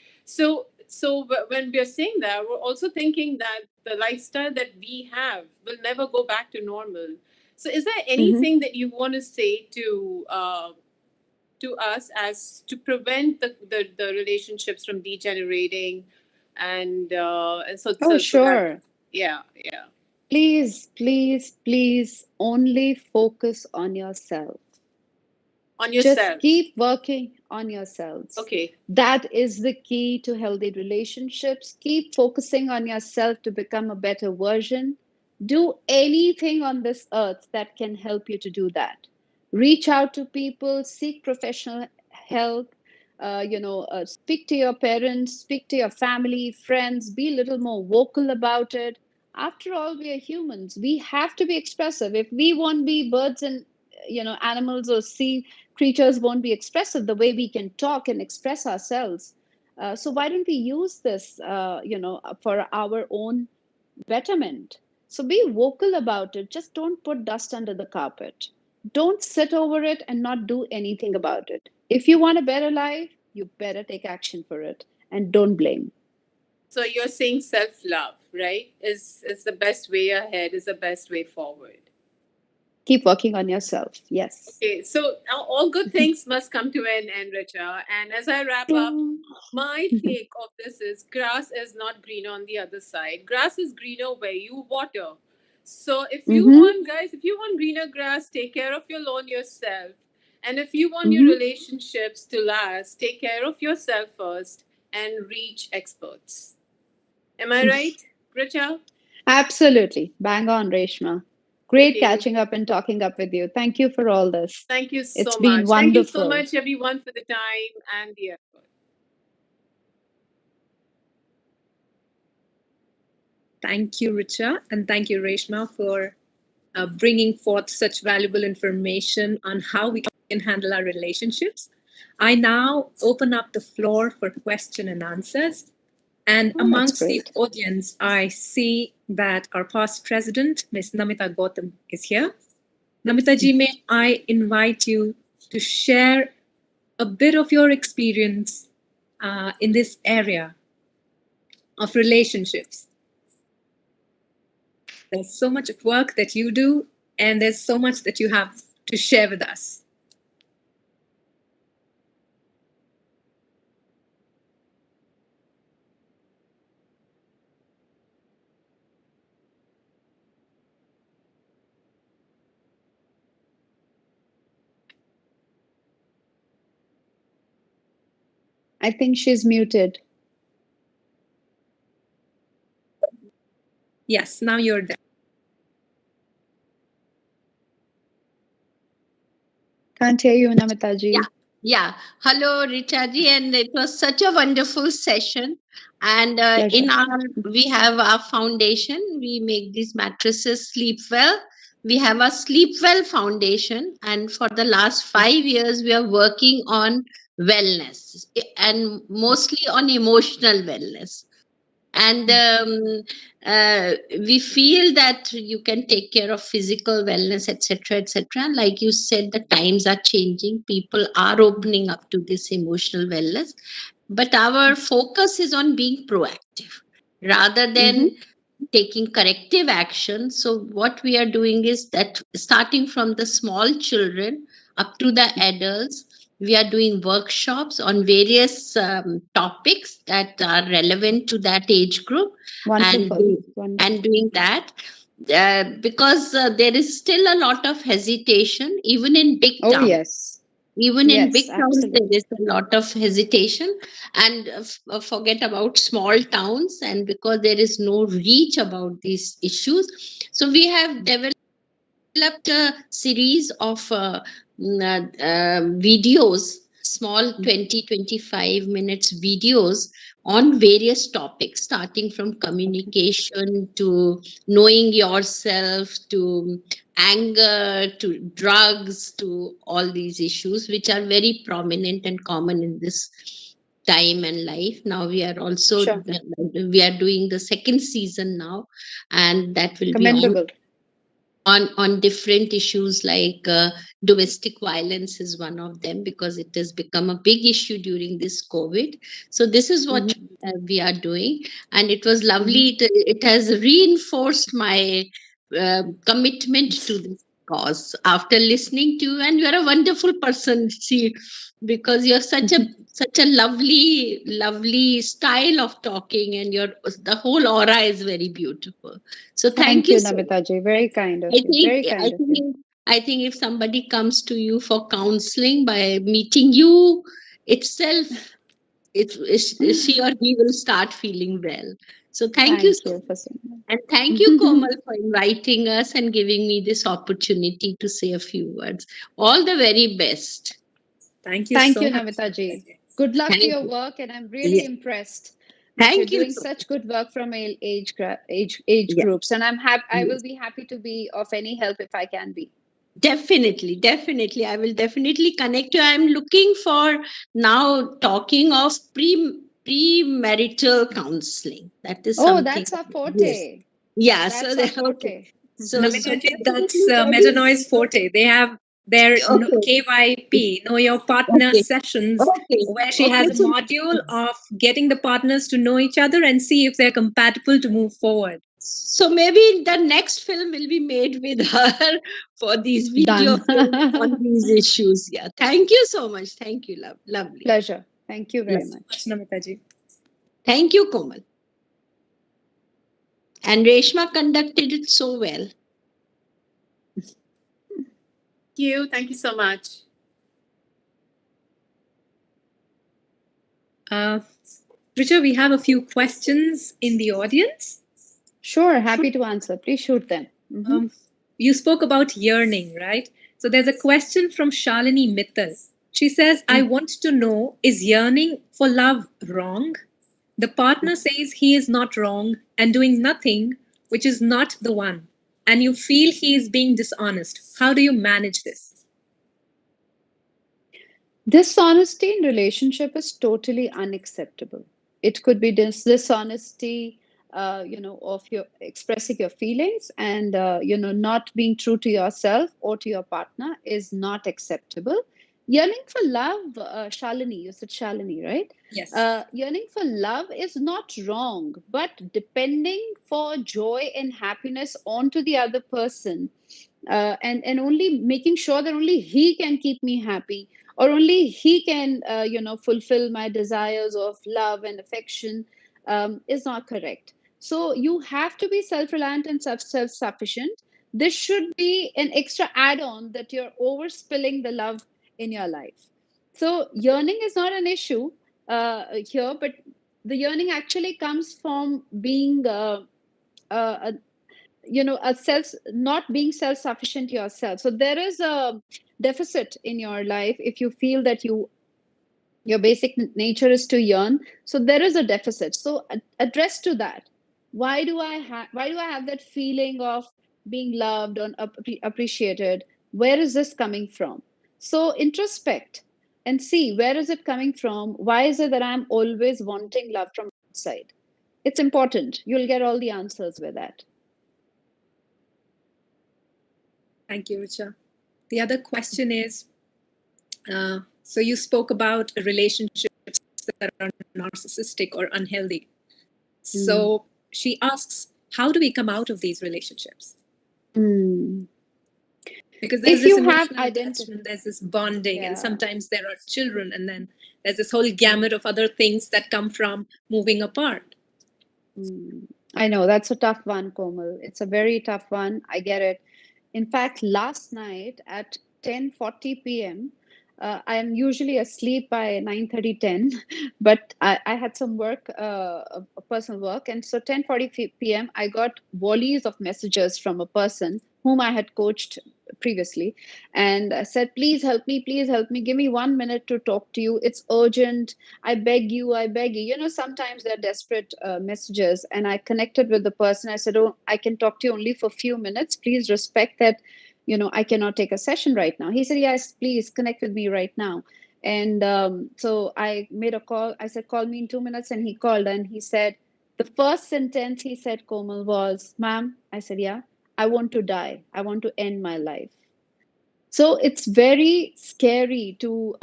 we're saying that, we're also thinking that the lifestyle that we have will never go back to normal. So is there Mm-hmm. anything that you want to say to us as to prevent the relationships from degenerating and Oh, so that sure. yeah, yeah. Please, please, please only focus on yourself. On Just yourself. keep working on yourselves. Okay. That is the key to healthy relationships. Keep focusing on yourself to become a better version. Do anything on this earth that can help you to do that. Reach out to people, seek professional help. Speak to your parents, speak to your family, friends. Be a little more vocal about it. After all, we are humans. We have to be expressive. If we won't be birds and animals or sea creatures won't be expressive the way we can talk and express ourselves. So why don't we use this, for our own betterment? So be vocal about it. Just don't put dust under the carpet. Don't sit over it and not do anything about it. If you want a better life, you better take action for it and don't blame. So you're saying self-love, right? Is the best way ahead, is the best way forward. Keep working on yourself. Yes. Okay, so all good things must come to an end, Richa. And as I wrap up, Ding. my take of this is grass is not greener on the other side. Grass is greener where you water. So if you Mm-hmm. want, guys, if you want greener grass, take care of your lawn yourself. And if you want your Mm-hmm. relationships to last, take care of yourself first and reach experts. Am I right, Richa? Absolutely. Bang on, Reshma. Great Okay. catching up and talking up with you. Thank you for all this. Thank you It's so been much. Thank you so wonderful. much, everyone, for the time and the effort. Thank you, Richa, and thank you, Reshma, for bringing forth such valuable information on how we can handle our relationships. I now open up the floor for question and answers. And Oh, that's amongst the great. audience, I see that our past president, Ms. Namita Gautam, is here. Namita ji, may I invite you to share a bit of your experience in this area of relationships. There's so much work that you do, and there's so much that you have to share with us. I think she's muted. Yes, now you're there. Can't hear you, Namita ji. Yeah. Hello, Richa ji, and it was such a wonderful session. And Pleasure. we have our foundation. We make these mattresses sleep well. We have a sleep well foundation, and for the last 5 years, we are working on wellness and mostly on emotional wellness. And we feel that you can take care of physical wellness, etc., etc. Like you said, the times are changing, people are opening up to this emotional wellness, but our focus is on being proactive rather than taking corrective action. So what we are doing is that starting from the small children up to the adults, we are doing workshops on various topics that are relevant to that age group, and Wonderful. and doing that because there is still a lot of hesitation even in big Oh, towns. yes. Even in big Yes, towns, there absolutely. is a lot of hesitation, and forget about small towns. And because there is no reach about these issues, so we have developed a series of videos, small 20-25 minutes videos on various topics, starting from communication to knowing yourself to anger to drugs to all these issues, which are very prominent and common in this time and life. Now we are also Sure. we are doing the second season now, and that will be Commendable. on different issues like domestic violence is one of them, because it has become a big issue during this COVID. So this is what we are doing, and it was lovely. It has reinforced my commitment to this cause after listening to you. And you are a wonderful person, see, because you're such a lovely style of talking, and your the whole aura is very beautiful. So thank Thank you you, so much. Namita ji. Very kind of I you. think Very I kind of you. think I think if somebody comes to you for counseling, by meeting you itself, she or he will start feeling well. So thank you Thank so you much. for saying And thank you, that. Komal, for inviting us and giving me this opportunity to say a few words. All the very best. Thank you Thank so you, much. Namita ji. Good luck to Thank your you. work, and I'm really Yeah. impressed that you're Thank you doing so such good work from age Yeah. groups. And I'm happy. I will Yes. be happy to be of any help if I can be. Definitely. I will definitely connect you. I'm looking for now talking of premarital counseling. That is Oh, something. that's our Yes. forte. Yeah. That's our Okay. forte. So Namita ji, that's definitely very Metanoi's forte. They have their okay. KYP, Know Your Partner Okay. sessions, Okay. where she has Okay. a module of getting the partners to know each other and see if they're compatible to move forward. So maybe the next film will be made with her for these video films on Done. these issues. Yeah. Thank you so much. Thank you, love. Lovely. Pleasure. Thank you very Yes. much. Namita ji. Thank you, Komal. And Reshma conducted it so well. Thank you so much. Richa, we have a few questions in the audience. Sure, happy to answer. Please shoot them. You spoke about yearning, right? So there's a question from Shalini Mittal. She says, I want to know, is yearning for love wrong? The partner says he is not wrong and doing nothing, which is not the one, and you feel he is being dishonest. How do you manage this? Dishonesty in relationship is totally unacceptable. It could be dishonesty, of your expressing your feelings, and not being true to yourself or to your partner is not acceptable. Yearning for love, Shalini, you said Shalini, right? Yes. Yearning for love is not wrong, but depending for joy and happiness onto the other person, and only making sure that only he can keep me happy, or only he can fulfill my desires of love and affection, is not correct. So you have to be self-reliant and self-sufficient. This should be an extra add-on that you're overspilling the love in your life. So yearning is not an issue here, but the yearning actually comes from being a a self, not being self-sufficient yourself. So there is a deficit in your life if you feel that your basic nature is to yearn. So there is a deficit. So address to that. Why do I have that feeling of being loved or appreciated? Where is this coming from? So introspect and see, where is it coming from? Why is it that I'm always wanting love from outside? It's important. You'll get all the answers with that. Thank you, Richa. The other question is, so you spoke about relationships that are narcissistic or unhealthy. So she asks, how do we come out of these relationships? Mm. Because there's If this you have emotional attachment, there's this bonding, and Yeah. sometimes there are children, and then there's this whole gamut of other things that come from moving apart. I know that's a tough one, Komal. It's a very tough one. I get it. In fact, last night at 10:40 p.m., I am usually asleep by 9:30, 10, but I had some work, personal work, and so 10:40 p.m. I got volleys of messages from a person whom I had coached previously, and I said, please help me, give me 1 minute to talk to you. It's urgent. I beg you, I beg you. Sometimes they're desperate messages. And I connected with the person. I said, oh, I can talk to you only for a few minutes. Please respect that, I cannot take a session right now. He said, yes, please connect with me right now. And so I made a call. I said, call me in 2 minutes. And he called and he said, the first sentence he said, Komal, was, ma'am, I said, yeah, I want to die. I want to end my life. So it's very scary to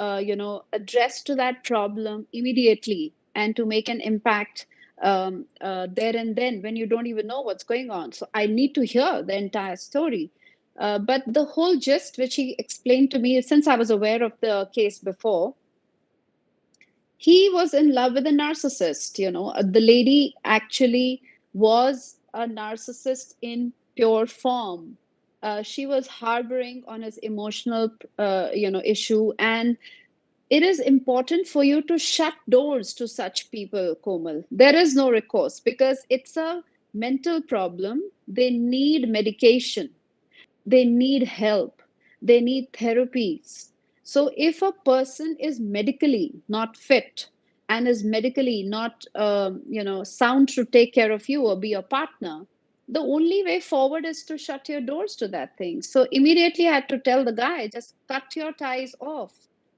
address to that problem immediately and to make an impact there and then when you don't even know what's going on. So I need to hear the entire story. But the whole gist which he explained to me, since I was aware of the case before, he was in love with a narcissist. The lady actually was a narcissist in pure form. She was harboring on his emotional issue, and it is important for you to shut doors to such people, Komal. There is no recourse because it's a mental problem. They need medication, they need help, they need therapies. So if a person is medically not fit and is medically not sound to take care of you or be your partner, the only way forward is to shut your doors to that thing. So immediately I had to tell the guy, just cut your ties off,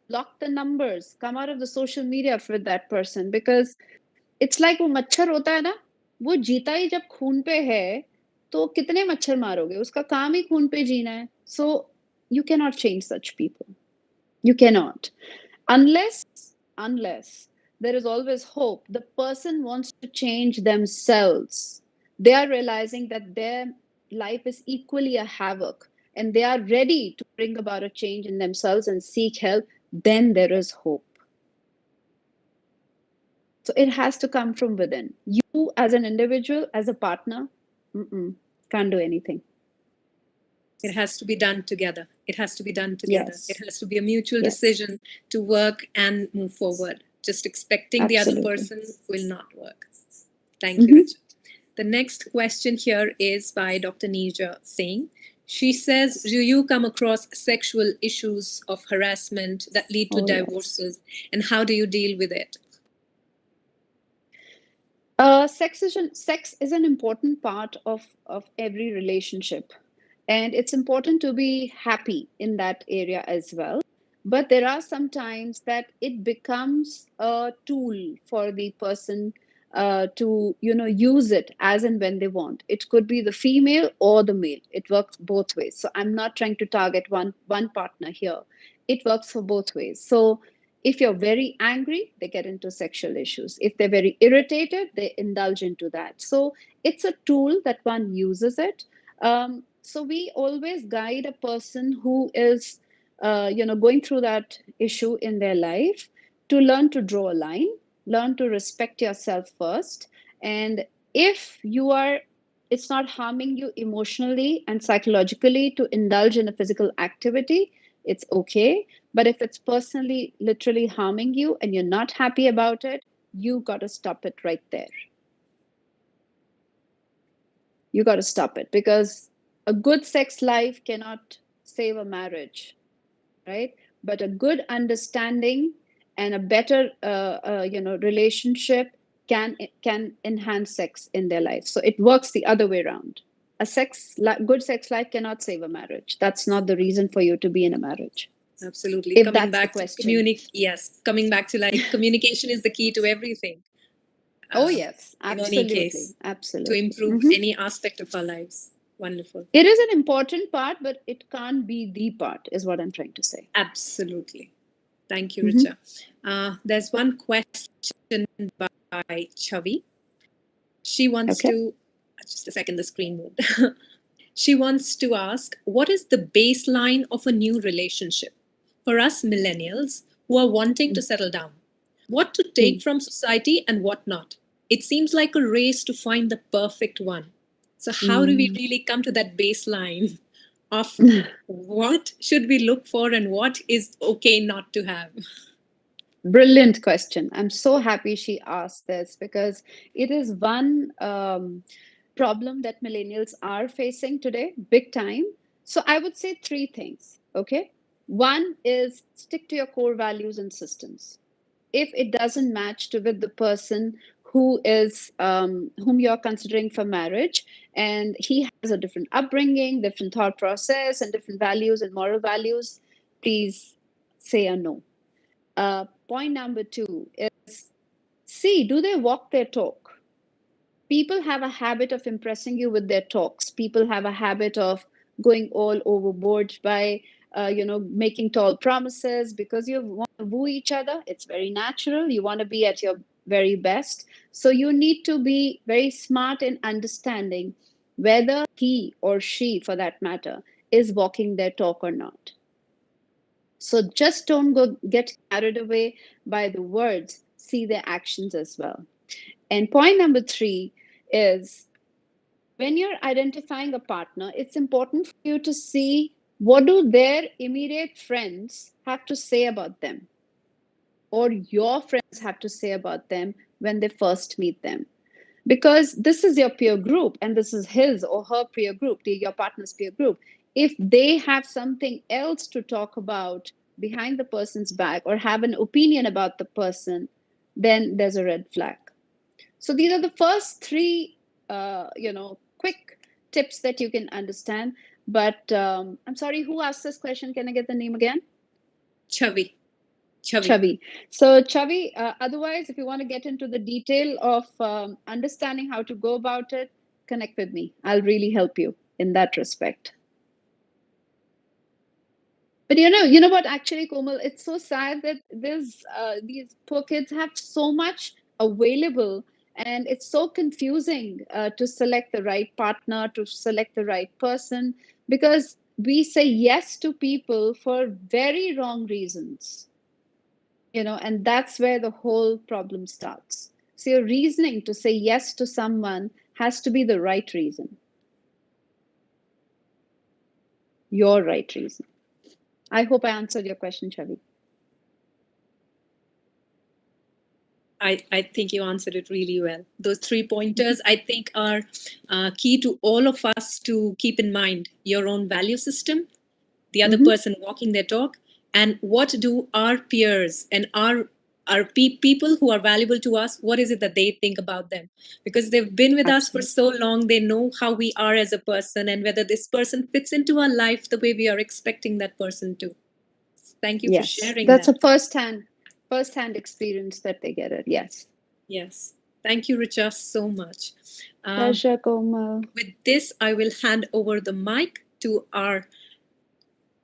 block the numbers, come out of the social media with that person, because it's like वो मच्छर होता है ना, वो जीता ही जब खून पे है, तो कितने मच्छर मारोगे? उसका काम ही खून पे जीना है. So you cannot change such people. You cannot. Unless there is always hope. The person wants to change themselves. They are realizing that their life is equally a havoc and they are ready to bring about a change in themselves and seek help. Then there is hope. So it has to come from within. You, as an individual, as a partner, can't do anything. It has to be done together. It has to be done together. Yes. It has to be a mutual Yes. decision to work and move forward. Just expecting the other person will not work. Thank you, Richa. The next question here is by Dr. Nija Singh. She says, do you come across sexual issues of harassment that lead to divorces, and how do you deal with it? Sex is an important part of every relationship, and it's important to be happy in that area as well. But there are some times that it becomes a tool for the person to use it as and when they want. It could be the female or the male. It works both ways. So I'm not trying to target one partner here. It works for both ways. So if you're very angry, they get into sexual issues. If they're very irritated, they indulge into that. So it's a tool that one uses it. So we always guide a person who is, going through that issue in their life to learn to draw a line, learn to respect yourself first. And if it's not harming you emotionally and psychologically to indulge in a physical activity, it's okay. But if it's personally, literally harming you and you're not happy about it, you got to stop it right there. You got to stop it, because a good sex life cannot save a marriage, right? But a good understanding and a better, relationship can enhance sex in their life. So it works the other way around. Good sex life cannot save a marriage. That's not the reason for you to be in a marriage. Absolutely. If Coming that's the back to question. yes, coming back to like communication is the key to everything. Oh yes, In any absolutely, case, to absolutely. improve Mhm. any aspect of our lives. Wonderful. It is an important part, but it can't be the part, is what I'm trying to say. Absolutely. Thank you, Mhm. Richa. There's one question by Chavi. She wants Okay. to, just a second, the screen moved. She wants to ask, what is the baseline of a new relationship for us millennials who are wanting to settle down? What to take from society and what not? It seems like a race to find the perfect one. So, how do we really come to that baseline of what should we look for and what is okay not to have? Brilliant question. I'm so happy she asked this, because it is one problem that millennials are facing today, big time. So I would say three things. Okay. One is stick to your core values and systems. If it doesn't match to with the person whom you're considering for marriage, and he has a different upbringing, different thought process, and different values and moral values, please say a no. Point number two is, see, do they walk their talk? People have a habit of impressing you with their talks. People have a habit of going all overboard by, making tall promises, because you want to woo each other. It's very natural. You want to be at your very best. So you need to be very smart in understanding whether he or she, for that matter, is walking their talk or not. So just don't go get carried away by the words, see their actions as well. And point number three is, when you're identifying a partner, it's important for you to see what do their immediate friends have to say about them, or your friends have to say about them when they first meet them. Because this is your peer group and this is his or her peer group, your partner's peer group. If they have something else to talk about behind the person's back, or have an opinion about the person, then there's a red flag. So these are the first three, quick tips that you can understand. But I'm sorry, who asked this question? Can I get the name again? Chavi. Chavi. So, Chavi, otherwise, if you want to get into the detail of understanding how to go about it, connect with me. I'll really help you in that respect. But you know what? Actually, Komal, it's so sad that these poor kids have so much available, and it's so confusing to select the right partner, to select the right person, because we say yes to people for very wrong reasons. And that's where the whole problem starts. So your reasoning to say yes to someone has to be the right reason, your right reason. I hope I answered your question, Chavi. I think you answered it really well. Those 3 pointers, I think, are key to all of us to keep in mind: your own value system, the other Mm-hmm. person walking their talk, and what do our peers and our our people who are valuable to us, what is it that they think about them? Because they've been with us for so long, they know how we are as a person and whether this person fits into our life the way we are expecting that person to. Thank you for sharing That's that. a first-hand experience that they get it. Yes. Yes. Thank you, Richa, so much. Pleasure, Komal. With this, I will hand over the mic to our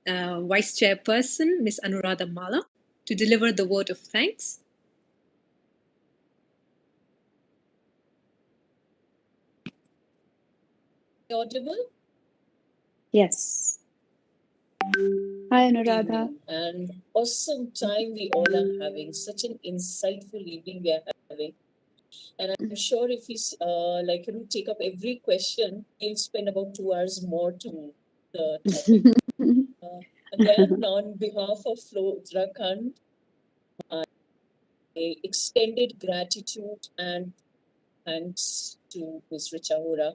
Vice Chairperson, Ms. Anuradha Mala, to deliver the word of thanks. Audible? Yes. Hi, Good Anuradha. evening and awesome time we all are having. Such an insightful evening we are having. And I'm sure if we take up every question, we'll spend about 2 hours more to the topic. Again, on behalf of Flow Uttarakhand, I extended gratitude and thanks to Ms. Richa Hora.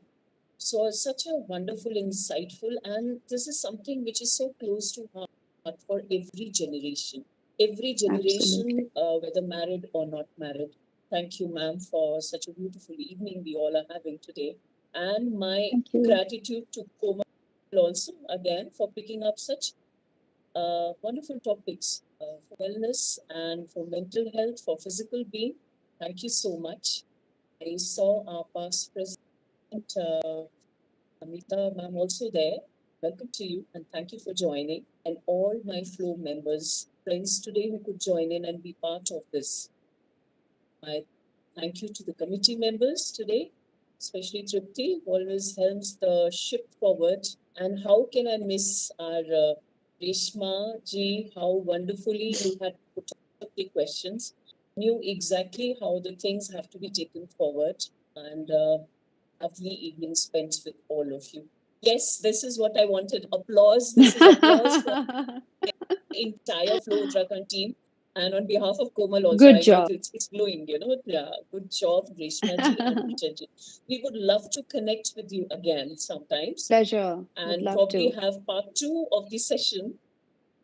So such a wonderful, insightful, and this is something which is so close to heart for every generation. Every generation, whether married or not married. Thank you, ma'am, for such a beautiful evening we all are having today. And my gratitude to Komal also, again, for picking up such wonderful topics for wellness and for mental health, for physical being. Thank you so much. I saw our past president, Amita ma'am, also there. Welcome to you and thank you for joining. And all my flow members, friends today who could join in and be part of this. My thank you to the committee members today, especially Tripti, who always helms the ship forward. And how can I miss our Reshma ji, how wonderfully you had put up the questions, knew exactly how the things have to be taken forward. And lovely evening spent with all of you. Yes, this is what I wanted. Applause. This is applause for the entire Flow Uttarakhand team. And on behalf of Komal also, Good I job. felt it's glowing, Yeah, good job, Reshma ji and Richa ji. We would love to connect with you again sometimes. Pleasure. And probably have part 2 of the session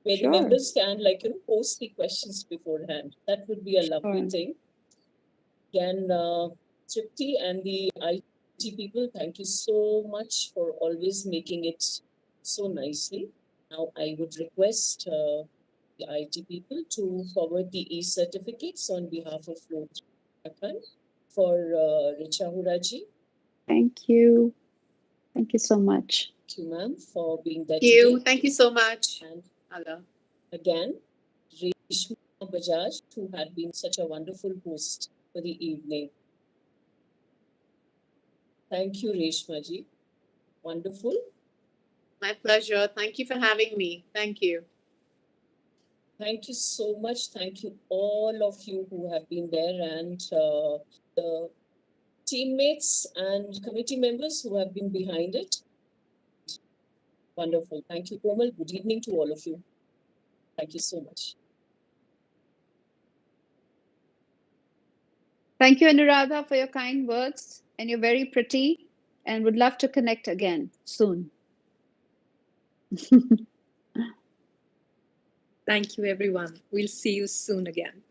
where the members can post the questions beforehand. That would be a lovely thing. Again, Tripti and the IT people, thank you so much for always making it so nicely. Now, I would request the IT people to forward the e-certificates on behalf of Flow Uttarakhand for Richa Huraji. Thank you. Thank you so much. Thank you, ma'am, for being there Thank you. today. Thank you so much. And Allah. again, Reshma Bajaj, who had been such a wonderful host for the evening. Thank you, Reshma ji. Wonderful. My pleasure. Thank you for having me. Thank you. Thank you so much. Thank you, all of you who have been there, and the teammates and committee members who have been behind it. Wonderful. Thank you, Komal. Good evening to all of you. Thank you so much. Thank you, Anuradha, for your kind words. And you're very pretty and would love to connect again soon. Thank you, everyone. We'll see you soon again.